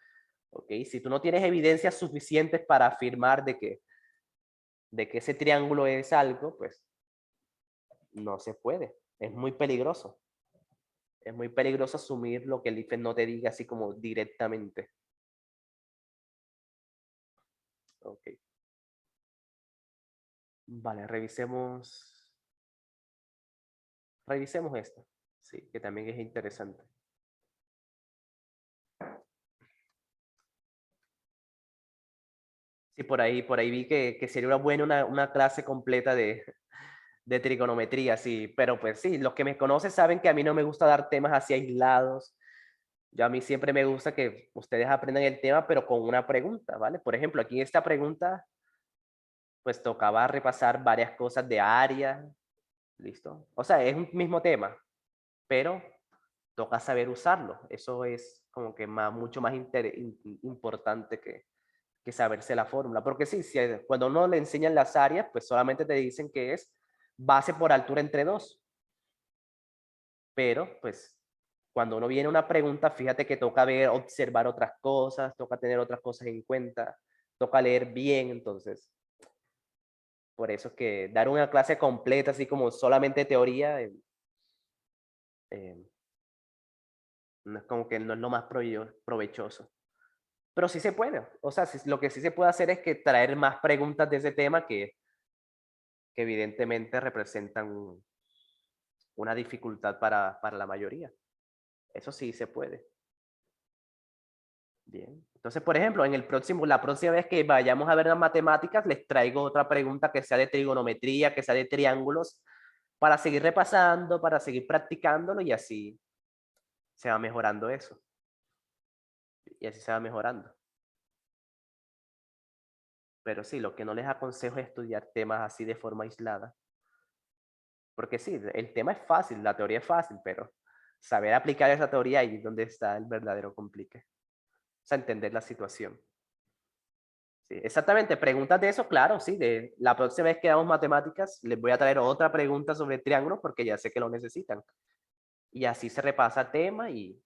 ¿Ok? Si tú no tienes evidencias suficientes para afirmar de que ese triángulo es algo, pues no se puede. Es muy peligroso. Es muy peligroso asumir lo que el IFE no te diga así como directamente. Ok. Vale, revisemos esto. Sí, que también es interesante. Sí, por ahí vi que sería buena una clase completa de trigonometría, sí, pero pues sí, los que me conocen saben que a mí no me gusta dar temas así aislados. Yo a mí siempre me gusta que ustedes aprendan el tema, pero con una pregunta, ¿vale? Por ejemplo, aquí en esta pregunta, pues tocaba repasar varias cosas de área, ¿listo? O sea, es un mismo tema, pero toca saber usarlo. Eso es como que mucho más importante que saberse la fórmula. Porque sí, cuando uno le enseñan las áreas, pues solamente te dicen que es base por altura entre dos. Pero, pues, cuando uno viene a una pregunta, fíjate que toca observar otras cosas, toca tener otras cosas en cuenta, toca leer bien, entonces, por eso es que dar una clase completa, así como solamente teoría, eh, no es como que no es lo más provechoso. Pero sí se puede. O sea, lo que sí se puede hacer es que traer más preguntas de ese tema que evidentemente representan una dificultad para la mayoría. Eso sí se puede. Bien. Entonces, por ejemplo, la próxima vez que vayamos a ver las matemáticas, les traigo otra pregunta que sea de trigonometría, que sea de triángulos, para seguir repasando, para seguir practicándolo y así se va mejorando eso. Y así se va mejorando. Pero sí, lo que no les aconsejo es estudiar temas así de forma aislada. Porque sí, el tema es fácil, la teoría es fácil, pero saber aplicar esa teoría ahí es donde está el verdadero complique. O sea, entender la situación. Sí, exactamente, preguntas de eso, claro, sí. La próxima vez que damos matemáticas, les voy a traer otra pregunta sobre triángulos porque ya sé que lo necesitan. Y así se repasa tema y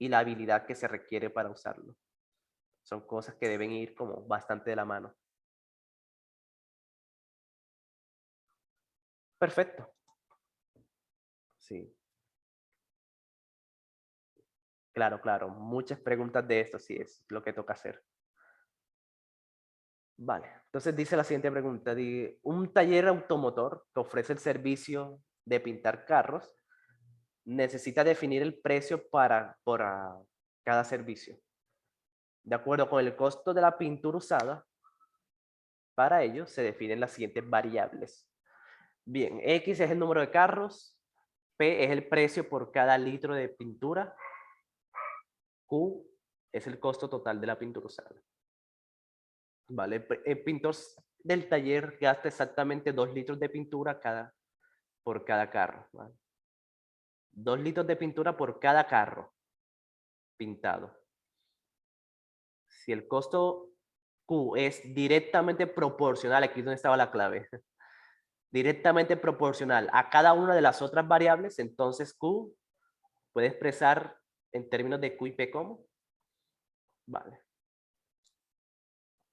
la habilidad que se requiere para usarlo. Son cosas que deben ir como bastante de la mano. Perfecto. Sí, claro, claro. Muchas preguntas de esto, sí, es lo que toca hacer. Vale, entonces dice la siguiente pregunta. Un taller automotor que ofrece el servicio de pintar carros necesita definir el precio por cada servicio. De acuerdo con el costo de la pintura usada, para ello se definen las siguientes variables. Bien, X es el número de carros, P es el precio por cada litro de pintura, Q es el costo total de la pintura usada. ¿Vale? El pintor del taller gasta exactamente 2 litros de pintura por cada carro. ¿Vale? 2 litros de pintura por cada carro pintado. Si el costo Q es directamente proporcional, aquí es donde estaba la clave, directamente proporcional a cada una de las otras variables, entonces Q puede expresar en términos de Q y P como. Vale.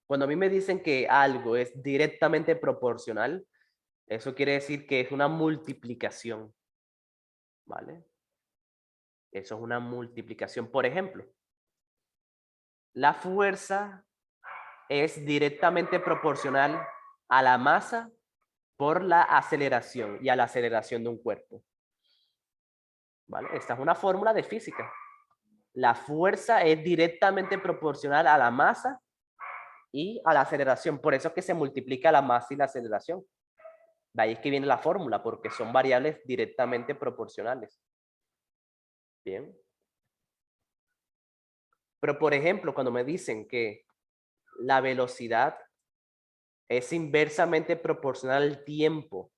Cuando a mí me dicen que algo es directamente proporcional, eso quiere decir que es una multiplicación. ¿Vale? Eso es una multiplicación. Por ejemplo, la fuerza es directamente proporcional a la masa por la aceleración y a la aceleración de un cuerpo. ¿Vale? Esta es una fórmula de física. La fuerza es directamente proporcional a la masa y a la aceleración. Por eso es que se multiplica la masa y la aceleración. De ahí es que viene la fórmula, porque son variables directamente proporcionales. Bien. Pero, por ejemplo, cuando me dicen que la velocidad es inversamente proporcional al tiempo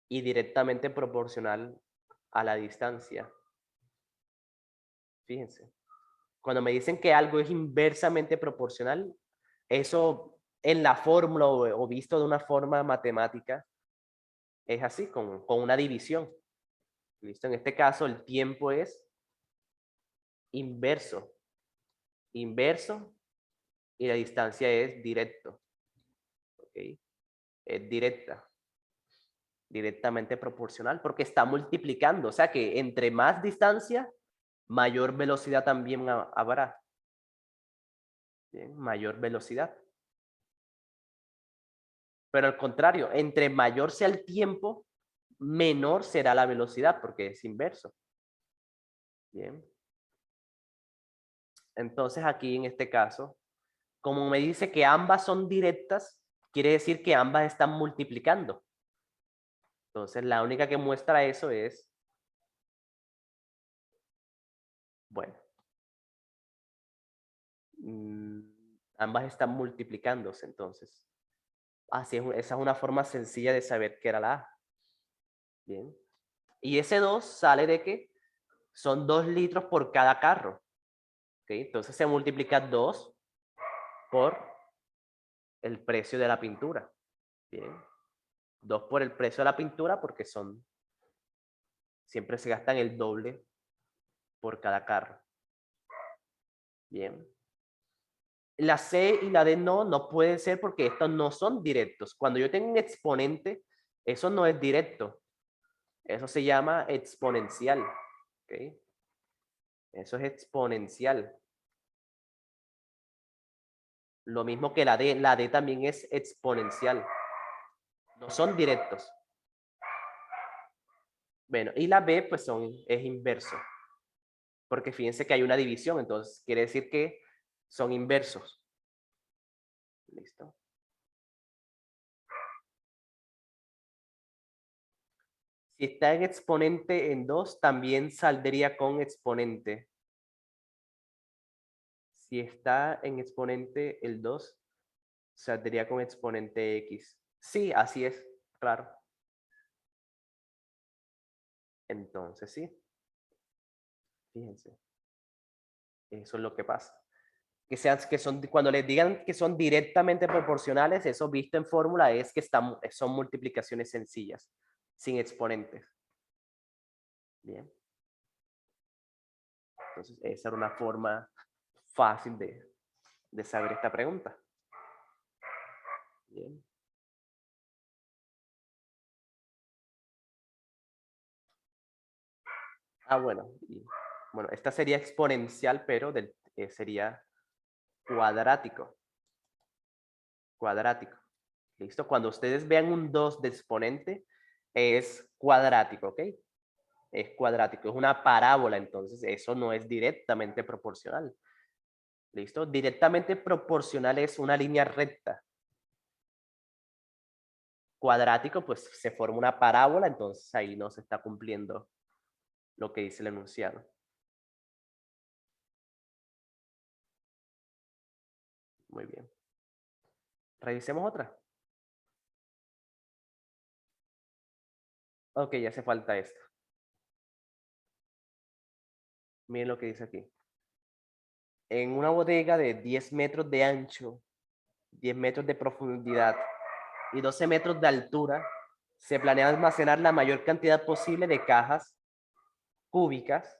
y directamente proporcional a la distancia. Fíjense. Cuando me dicen que algo es inversamente proporcional, eso en la fórmula o visto de una forma matemática es así, con una división. ¿Listo? En este caso, el tiempo es inverso. Inverso y la distancia es directo. ¿Ok? Es directa. Directamente proporcional porque está multiplicando. O sea que entre más distancia, mayor velocidad también habrá. Bien, mayor velocidad. Pero al contrario, entre mayor sea el tiempo, menor será la velocidad porque es inverso. Bien. Entonces aquí en este caso, como me dice que ambas son directas, quiere decir que ambas están multiplicando. Entonces la única que muestra eso es, bueno, ambas están multiplicándose entonces. Así es, esa es una forma sencilla de saber qué era la A. Bien. Y ese 2 sale de que son 2 litros por cada carro. ¿Okay? Entonces se multiplica 2 por el precio de la pintura. Bien. 2 por el precio de la pintura porque siempre se gastan el doble por cada carro. Bien. La C y la D no pueden ser porque estos no son directos. Cuando yo tengo un exponente, eso no es directo. Eso se llama exponencial. ¿Okay? Eso es exponencial. Lo mismo que la D también es exponencial. No son directos. Bueno, y la B pues es inverso. Porque fíjense que hay una división, entonces quiere decir que son inversos. Listo. Si está en exponente en 2, también saldría con exponente. Si está en exponente el 2, saldría con exponente x. Sí, así es, claro. Entonces sí, fíjense. Eso es lo que pasa. Cuando les digan que son directamente proporcionales, eso visto en fórmula es que son multiplicaciones sencillas, sin exponentes. Bien. Entonces, esa era una forma fácil de saber esta pregunta. Bien. Bueno, bueno, esta sería exponencial, pero sería cuadrático. Cuadrático. ¿Listo? Cuando ustedes vean un 2 de exponente, es cuadrático, ¿ok? Es cuadrático, es una parábola, entonces eso no es directamente proporcional. ¿Listo? Directamente proporcional es una línea recta. Cuadrático, pues se forma una parábola, entonces ahí no se está cumpliendo lo que dice el enunciado. Muy bien. Revisemos otra. Ok, ya hace falta esto. Miren lo que dice aquí. En una bodega de 10 metros de ancho, 10 metros de profundidad y 12 metros de altura, se planea almacenar la mayor cantidad posible de cajas cúbicas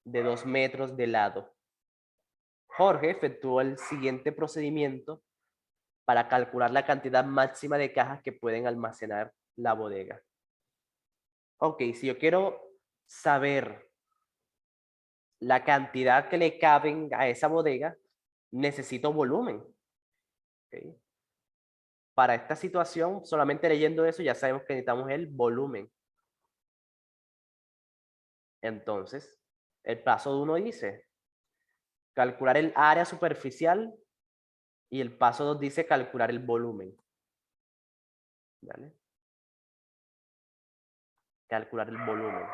de 2 metros de lado. Jorge efectuó el siguiente procedimiento para calcular la cantidad máxima de cajas que pueden almacenar la bodega. Ok, si yo quiero saber la cantidad que le caben a esa bodega, necesito volumen. ¿Okay? Para esta situación, solamente leyendo eso ya sabemos que necesitamos el volumen. Entonces, el paso 1 dice calcular el área superficial y el paso 2 dice calcular el volumen. ¿Vale? Calcular el volumen.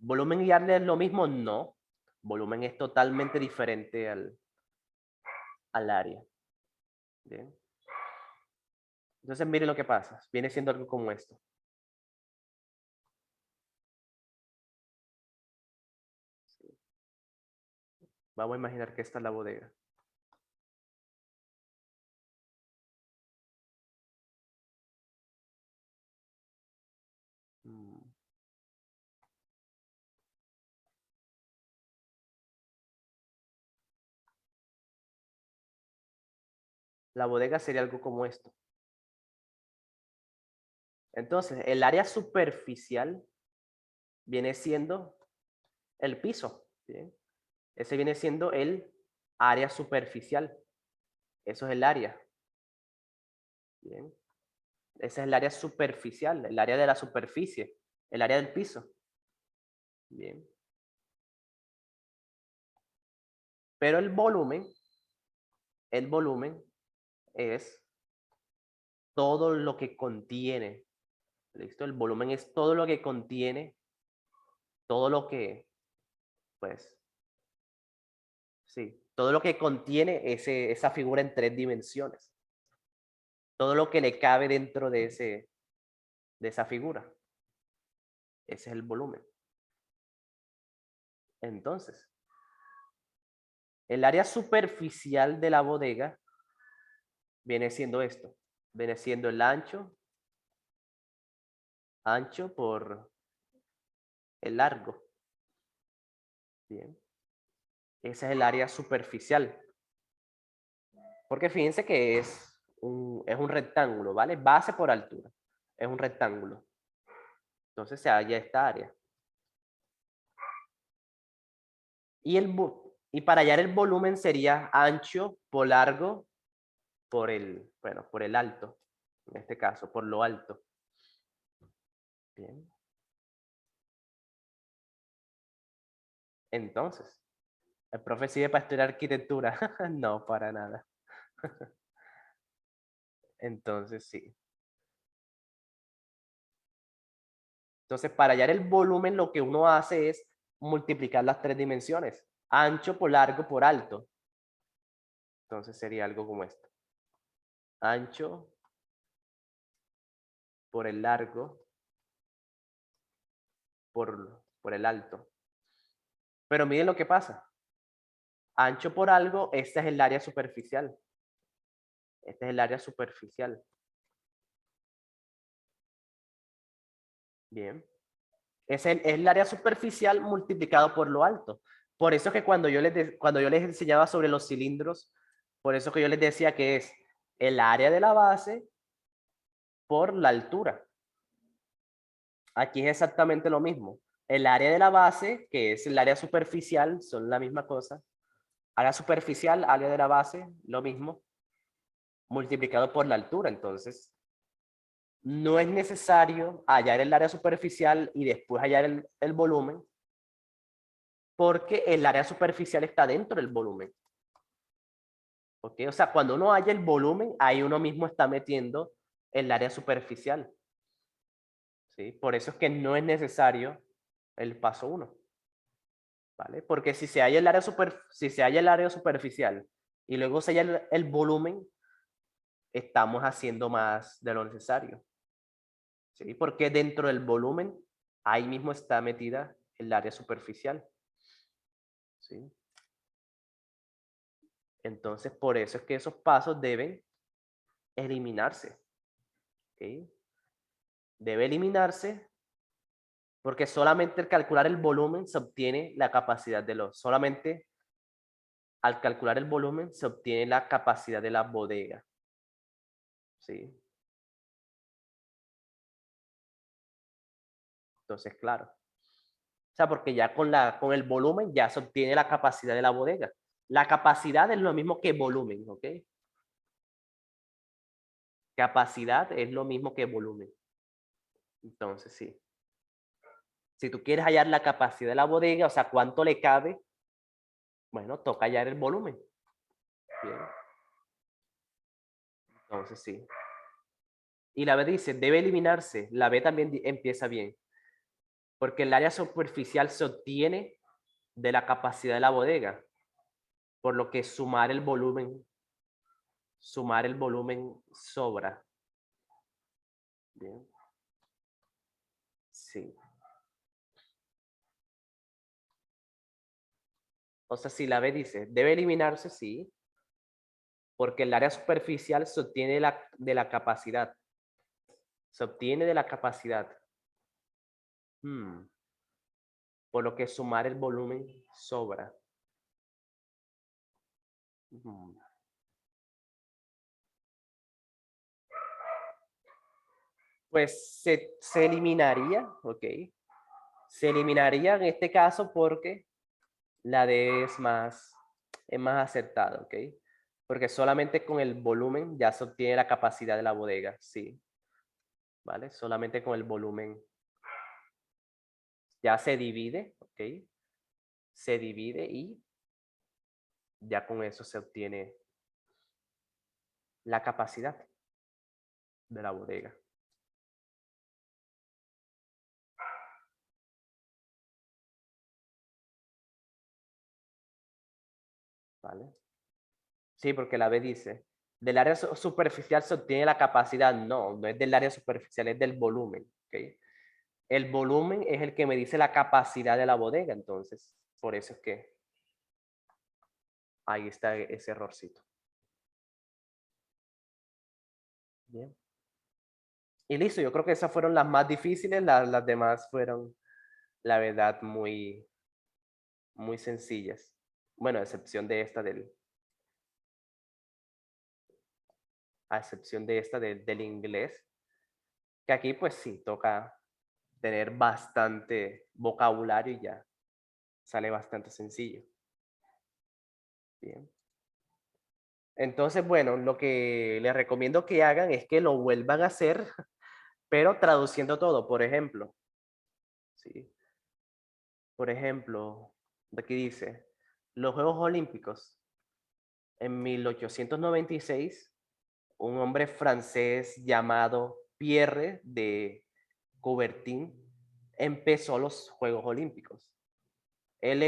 ¿Volumen y área es lo mismo? No. Volumen es totalmente diferente al área. Bien. Entonces, miren lo que pasa. Viene siendo algo como esto. Vamos a imaginar que esta es la bodega. Mm, La bodega sería algo como esto. Entonces, el área superficial viene siendo el piso. ¿Bien? Ese viene siendo el área superficial. Eso es el área. Bien. Ese es el área superficial, el área de la superficie, el área del piso. Bien. Pero el volumen es todo lo que contiene. ¿Listo? El volumen es todo lo que contiene, todo lo que, pues, sí, todo lo que contiene esa figura en 3 dimensiones. Todo lo que le cabe dentro de esa figura. Ese es el volumen. Entonces, el área superficial de la bodega viene siendo esto. Viene siendo el ancho por el largo. Bien. Ese es el área superficial. Porque fíjense que es un rectángulo, ¿vale? Base por altura. Es un rectángulo. Entonces se halla esta área. Y para hallar el volumen sería ancho por largo por el alto. En este caso, por lo alto. Bien. Entonces, ¿el profe sirve para estudiar arquitectura? No, para nada. Entonces, sí. Entonces, para hallar el volumen, lo que uno hace es multiplicar las 3 dimensiones. Ancho por largo por alto. Entonces sería algo como esto. Ancho por el largo por el alto. Pero miren lo que pasa. Ancho por algo, este es el área superficial. Este es el área superficial. Bien. Es el área superficial multiplicado por lo alto. Por eso que cuando yo les enseñaba sobre los cilindros, por eso que yo les decía que es el área de la base por la altura. Aquí es exactamente lo mismo. El área de la base, que es el área superficial, son la misma cosa. Área superficial, área de la base, lo mismo, multiplicado por la altura. Entonces, no es necesario hallar el área superficial y después hallar el volumen, porque el área superficial está dentro del volumen. ¿Ok? O sea, cuando uno halla el volumen, ahí uno mismo está metiendo el área superficial. ¿Sí? Por eso es que no es necesario el paso 1. ¿Vale? Porque si se halla el área superficial y luego se halla el volumen, estamos haciendo más de lo necesario. ¿Sí? Porque dentro del volumen, ahí mismo está metida el área superficial. ¿Sí? Entonces, por eso es que esos pasos deben eliminarse. ¿Ok? Debe eliminarse porque solamente al calcular el volumen se obtiene la capacidad solamente al calcular el volumen se obtiene la capacidad de la bodega. ¿Sí? Entonces, claro. O sea, porque ya con el volumen ya se obtiene la capacidad de la bodega. La capacidad es lo mismo que volumen, ¿ok? Capacidad es lo mismo que volumen. Entonces, sí. Si tú quieres hallar la capacidad de la bodega, o sea, cuánto le cabe, bueno, toca hallar el volumen. Bien. Entonces, sí. Y la B dice, debe eliminarse. La B también empieza bien. Porque el área superficial se obtiene de la capacidad de la bodega. Por lo que sumar el volumen sobra. Bien. Sí. O sea, si la B dice, debe eliminarse, sí, porque el área superficial se obtiene de la capacidad. Se obtiene de la capacidad. Por lo que sumar el volumen sobra. Pues se eliminaría, ok. Se eliminaría en este caso porque la D es más acertada, ok. Porque solamente con el volumen ya se obtiene la capacidad de la bodega, sí. ¿Vale? Solamente con el volumen ya se divide, ok. Se divide y ya con eso se obtiene la capacidad de la bodega. ¿Vale? Sí, porque la B dice, del área superficial se obtiene la capacidad. No, no es del área superficial, es del volumen. ¿Okay? El volumen es el que me dice la capacidad de la bodega. Entonces, por eso es que ahí está ese errorcito. Bien. Y listo, yo creo que esas fueron las más difíciles. Las demás fueron, la verdad, muy sencillas. Bueno, a excepción de esta del inglés, que aquí pues sí toca tener bastante vocabulario y ya sale bastante sencillo. Bien. Entonces, bueno, lo que les recomiendo que hagan es que lo vuelvan a hacer, pero traduciendo todo. Por ejemplo, ¿sí? Por ejemplo, aquí dice, los Juegos Olímpicos en 1896, un hombre francés llamado Pierre de Coubertin empezó los Juegos Olímpicos. Él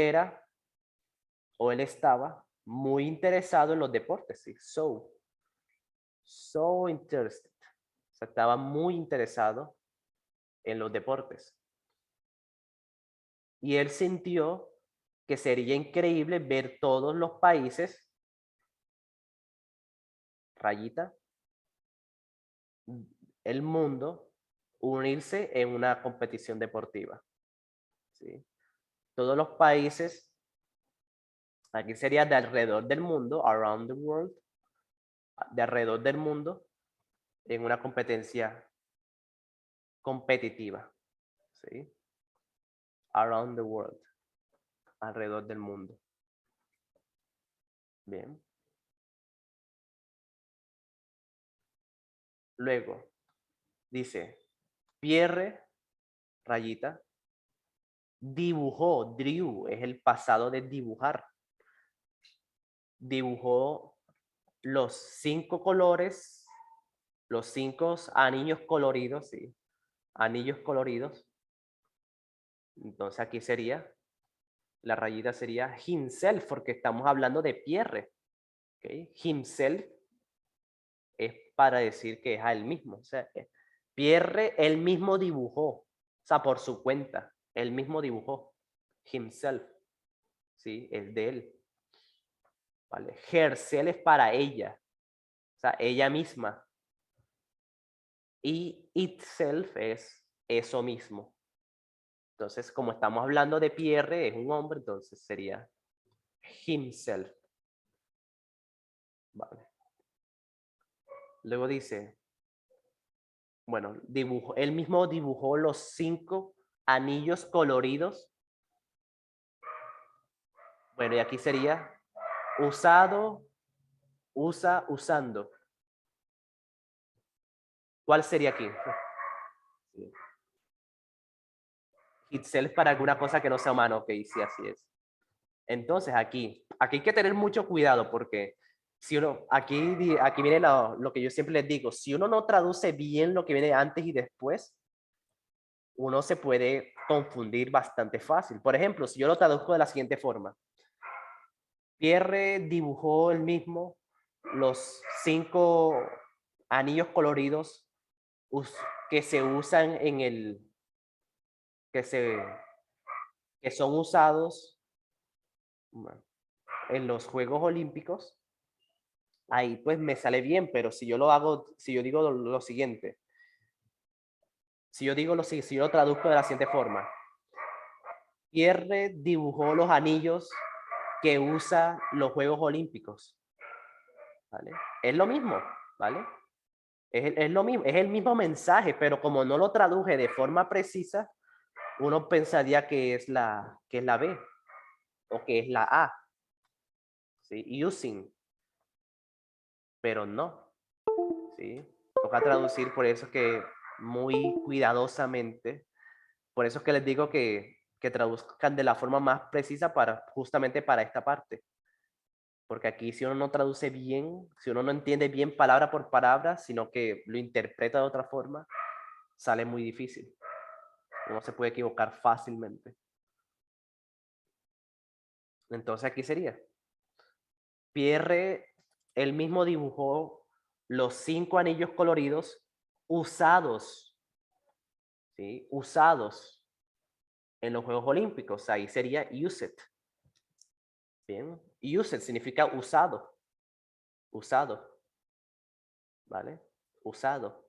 estaba muy interesado en los deportes, ¿sí? So interested. O sea, estaba muy interesado en los deportes. Y él sintió que sería increíble ver todos los países, rayita, el mundo, unirse en una competición deportiva. ¿Sí? Todos los países, aquí sería de alrededor del mundo, around the world, de alrededor del mundo, en una competencia competitiva. ¿Sí? Around the world, alrededor del mundo. Bien. Luego, dice, Pierre, rayita, dibujó, drew, es el pasado de dibujar. Dibujó los 5 colores, los 5 anillos coloridos, ¿sí? Anillos coloridos. Entonces aquí sería, la rayita sería himself, porque estamos hablando de Pierre. ¿Okay? Himself es para decir que es a él mismo. O sea, Pierre él mismo dibujó, o sea, por su cuenta, él mismo dibujó. Himself, ¿sí? Es de él. ¿Vale? Herself es para ella, o sea, ella misma. Y itself es eso mismo. Entonces, como estamos hablando de Pierre, es un hombre, entonces sería himself. Vale. Luego dice, bueno, él mismo dibujó los 5 anillos coloridos. Bueno, y aquí sería usado, usa, usando. ¿Cuál sería aquí? Sí. Itself para alguna cosa que no sea humano. Ok, sí, así es. Entonces, aquí hay que tener mucho cuidado porque si uno, aquí viene lo que yo siempre les digo, si uno no traduce bien lo que viene antes y después, uno se puede confundir bastante fácil. Por ejemplo, si yo lo traduzco de la siguiente forma, Pierre dibujó el mismo los 5 anillos coloridos que se usan en que son usados. en los Juegos Olímpicos, ahí pues me sale bien, pero si yo lo hago, si yo digo lo siguiente, si yo lo traduzco de la siguiente forma, Pierre dibujó los anillos que usa los Juegos Olímpicos, ¿vale? Es lo mismo, ¿vale? Es lo mismo, es el mismo mensaje, pero como no lo traduje de forma precisa, uno pensaría que es la B o que es la A, ¿sí? Using, pero no, ¿sí? Toca traducir, por eso que muy cuidadosamente, por eso es que les digo que traduzcan de la forma más precisa para justamente para esta parte. Porque aquí si uno no traduce bien, si uno no entiende bien palabra por palabra, sino que lo interpreta de otra forma, sale muy difícil. Uno se puede equivocar fácilmente. Entonces aquí sería, Pierre, él mismo dibujó los 5 anillos coloridos usados, ¿sí? Usados en los Juegos Olímpicos. Ahí sería used. Bien, used significa usado, usado, ¿vale? Usado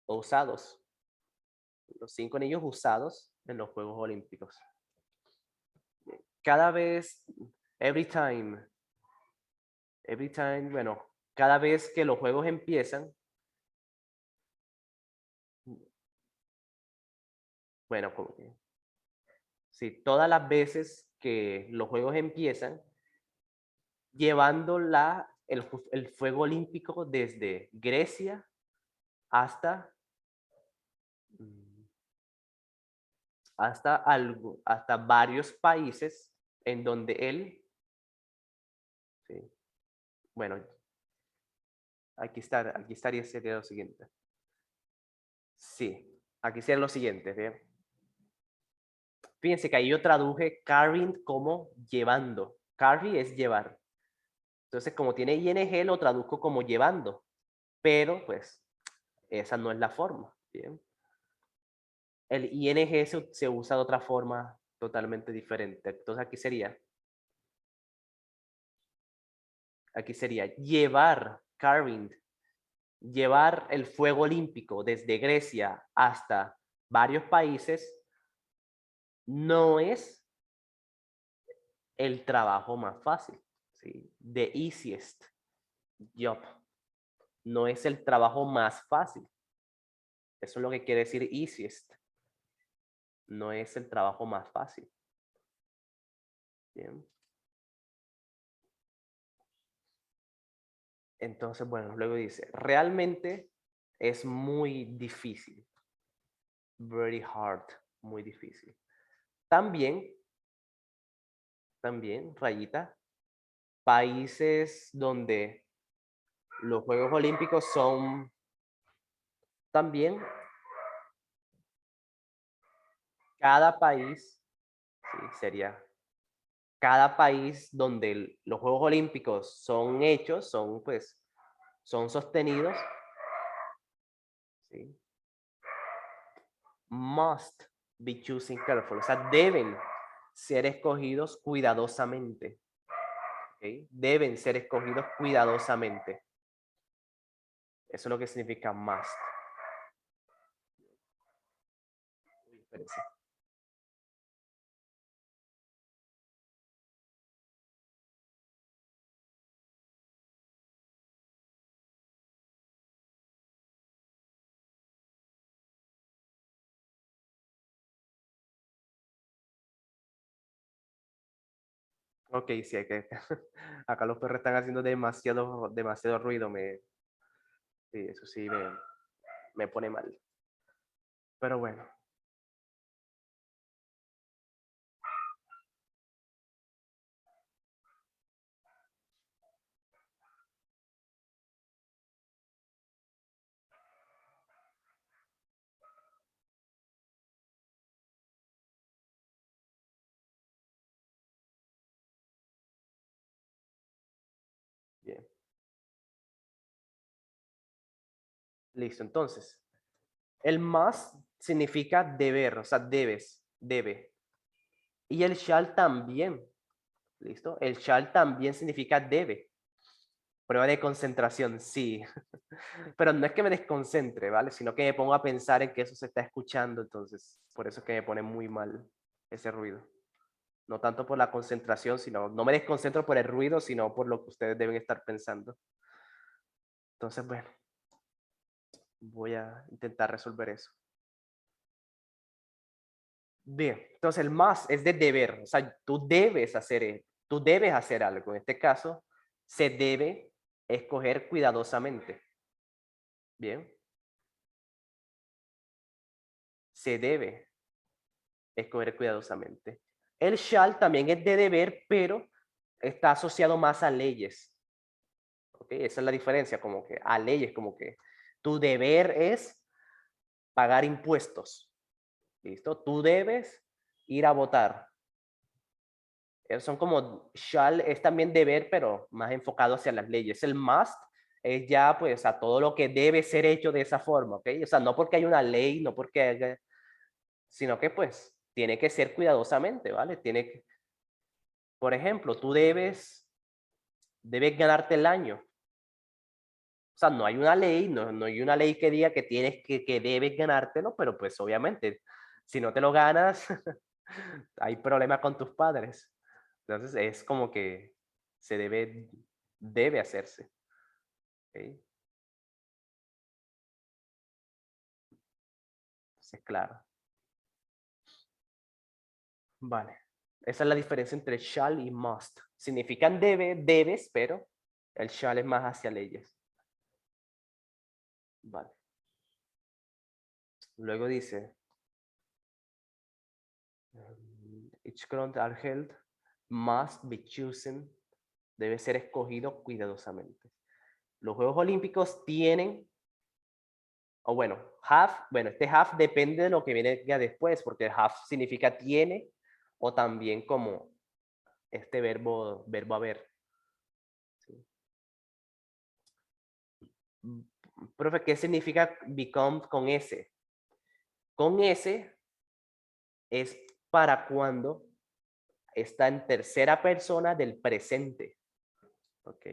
o usados. Los 5 anillos usados en los Juegos Olímpicos. Cada vez, every time, bueno, cada vez que los juegos empiezan, bueno, como que, sí, todas las veces que los juegos empiezan, llevando el fuego olímpico desde Grecia hasta, mm, hasta varios países en donde él, sí, bueno, aquí estaría sería lo siguiente. Sí, aquí sería lo siguiente, ¿bien? Fíjense que ahí yo traduje carrying como llevando. Carry es llevar. Entonces, como tiene ing, lo traduzco como llevando. Pero, pues, esa no es la forma. Bien. El ing se usa de otra forma totalmente diferente. Entonces, aquí sería llevar, carrying, llevar el fuego olímpico desde Grecia hasta varios países no es el trabajo más fácil, ¿sí? The easiest job. No es el trabajo más fácil. Eso es lo que quiere decir easiest. No es el trabajo más fácil. Bien. Entonces, bueno, luego dice, realmente es muy difícil. Very hard, muy difícil. También, rayita, países donde los Juegos Olímpicos son también cada país, sí, sería cada país donde los Juegos Olímpicos son hechos, son sostenidos, ¿sí? Must be choosing careful, o sea, deben ser escogidos cuidadosamente, ¿okay? Deben ser escogidos cuidadosamente. Eso es lo que significa must. Espérense. Ok, sí, hay que... Acá los perros están haciendo demasiado ruido. Sí, eso sí me pone mal. Pero bueno, bien. Listo, entonces. El must significa deber, o sea, debes, debe. Y el shall también. ¿Listo? El shall también significa debe. Prueba de concentración, sí. Pero no es que me desconcentre, ¿vale? Sino que me pongo a pensar en que eso se está escuchando, entonces por eso es que me pone muy mal ese ruido. No tanto por la concentración, sino, no me desconcentro por el ruido, sino por lo que ustedes deben estar pensando. Entonces, bueno, voy a intentar resolver eso. Bien, entonces el más es de deber, o sea, tú debes hacer algo. En este caso, se debe escoger cuidadosamente. Bien, se debe escoger cuidadosamente. El shall también es de deber, pero está asociado más a leyes. ¿Ok? Esa es la diferencia, como que a leyes, como que tu deber es pagar impuestos. ¿Listo? Tú debes ir a votar. Son como shall es también deber, pero más enfocado hacia las leyes. El must es ya pues a todo lo que debe ser hecho de esa forma, ¿ok? O sea, no porque hay una ley, no porque haya, sino que pues tiene que ser cuidadosamente, ¿vale? Tiene que, por ejemplo, tú debes ganarte el año. O sea, no hay una ley, no hay una ley que diga que tienes que debes ganártelo, pero pues obviamente, si no te lo ganas, hay problemas con tus padres. Entonces es como que se debe hacerse. ¿Ok? Entonces, claro. Vale. Esa es la diferencia entre shall y must. Significan debes, pero el shall es más hacia leyes. Vale. Luego dice, each count are held must be chosen, debe ser escogido cuidadosamente. Los Juegos Olímpicos tienen, o bueno, bueno, este have depende de lo que viene ya después, porque have significa tiene, o también como este verbo haber. ¿Sí? Profe, ¿qué significa become con S? Con S es para cuando está en tercera persona del presente. ¿Ok?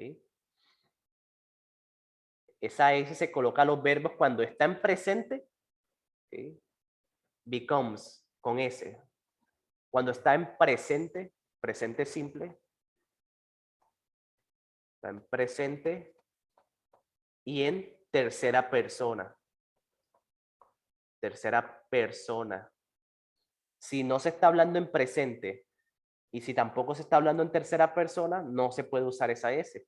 Esa S se coloca a los verbos cuando está en presente. ¿Ok? Becomes con S. Cuando está en presente, presente simple, está en presente y en tercera persona. Tercera persona. Si no se está hablando en presente y si tampoco se está hablando en tercera persona, no se puede usar esa S.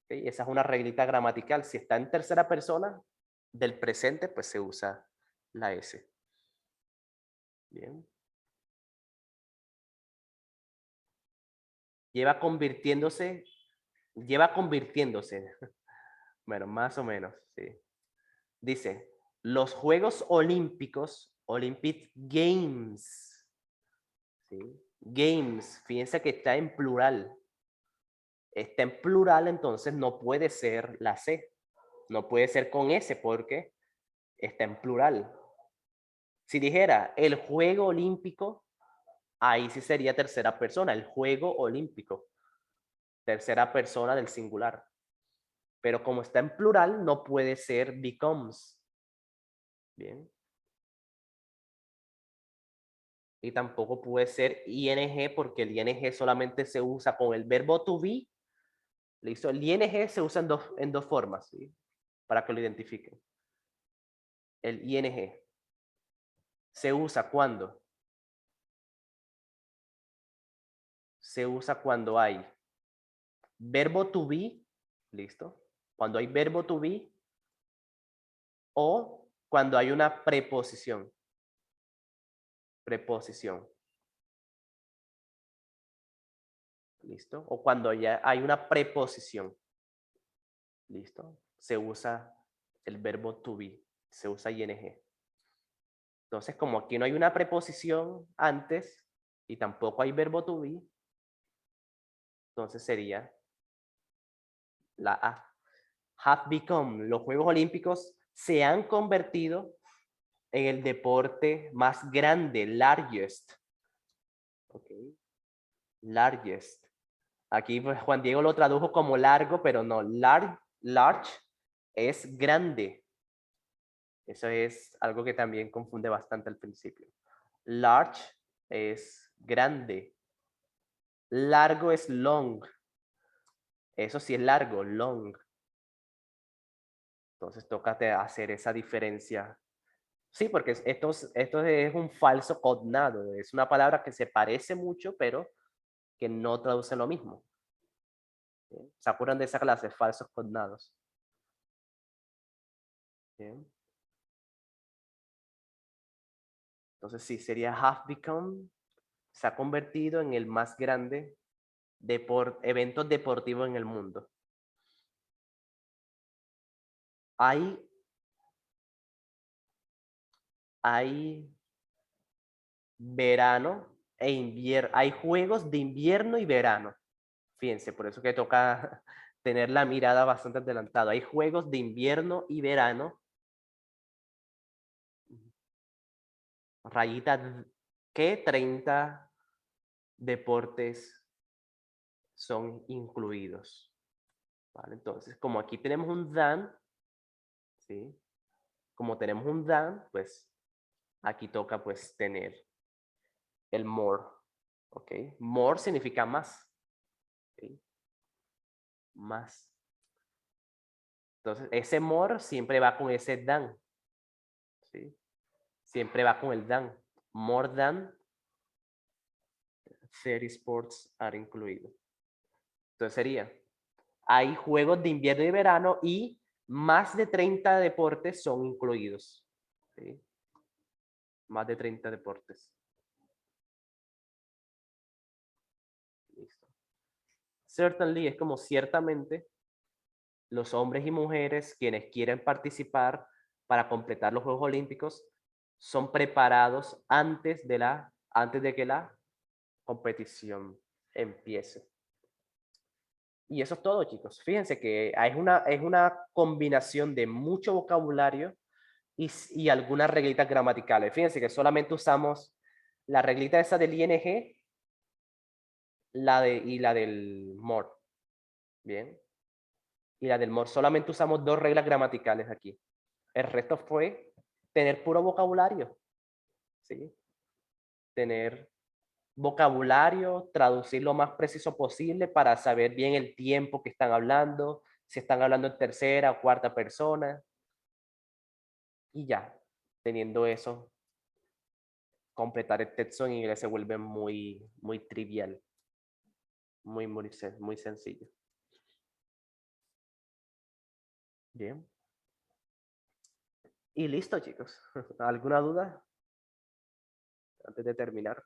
¿Okay? Esa es una reglita gramatical. Si está en tercera persona del presente, pues se usa la S. Bien. Lleva convirtiéndose. Bueno, más o menos, sí. Dice, los Juegos Olímpicos, Olympic Games, ¿sí? Games, fíjense que está en plural. Está en plural, entonces no puede ser la C. No puede ser con S porque está en plural. Si dijera el juego olímpico, ahí sí sería tercera persona, el juego olímpico. Tercera persona del singular. Pero como está en plural, no puede ser becomes. Bien. Y tampoco puede ser ing porque el ing solamente se usa con el verbo to be. ¿Listo? El ing se usa en dos formas, ¿sí? Para que lo identifiquen. El ing se usa cuando hay verbo to be, ¿listo? Cuando hay verbo to be o cuando hay una preposición. Preposición. ¿Listo? O cuando ya hay una preposición. ¿Listo? Se usa el verbo to be, se usa ing. Entonces, como aquí no hay una preposición antes y tampoco hay verbo to be, entonces sería la A. Have become. Los Juegos Olímpicos se han convertido en el deporte más grande, largest. Okay. Largest. Aquí pues, Juan Diego lo tradujo como largo, pero no. Large es grande. Eso es algo que también confunde bastante al principio. Large es grande. Largo es long. Eso sí es largo, long. Entonces toca hacer esa diferencia. Sí, porque esto es un falso cognado. Es una palabra que se parece mucho, pero que no traduce lo mismo. ¿Bien? ¿Se acuerdan de esa clase? Falsos cognados. Bien. Entonces sí, sería have become. Se ha convertido en el más grande evento deportivo en el mundo. Hay verano e invierno. Hay juegos de invierno y verano. Fíjense, por eso que toca tener la mirada bastante adelantada. Hay juegos de invierno y verano. Rayita que 30 deportes son incluidos. ¿Vale? Entonces, como aquí tenemos un than, ¿sí? Como tenemos un than, pues aquí toca pues tener el more. ¿Ok? More significa más. ¿Sí? Más. Entonces, ese more siempre va con ese than. ¿Sí? Siempre va con el than. More than 30 sports are incluido. Entonces sería, hay juegos de invierno y verano y más de 30 deportes son incluidos. ¿Sí? Más de 30 deportes. Listo. Certainly es como ciertamente los hombres y mujeres quienes quieren participar para completar los Juegos Olímpicos son preparados antes de que la competición empiece. Y eso es todo, chicos. Fíjense que es una combinación de mucho vocabulario y algunas reglitas gramaticales. Fíjense que solamente usamos la reglita esa del ing y la del more. Bien. Y la del more. Solamente usamos dos reglas gramaticales aquí. El resto fue tener puro vocabulario. ¿Sí? Tener vocabulario, traducir lo más preciso posible para saber bien el tiempo que están hablando, si están hablando en tercera o cuarta persona. Y ya, teniendo eso, completar el texto en inglés se vuelve muy trivial, muy sencillo. Bien. Y listo, chicos. ¿Alguna duda antes de terminar?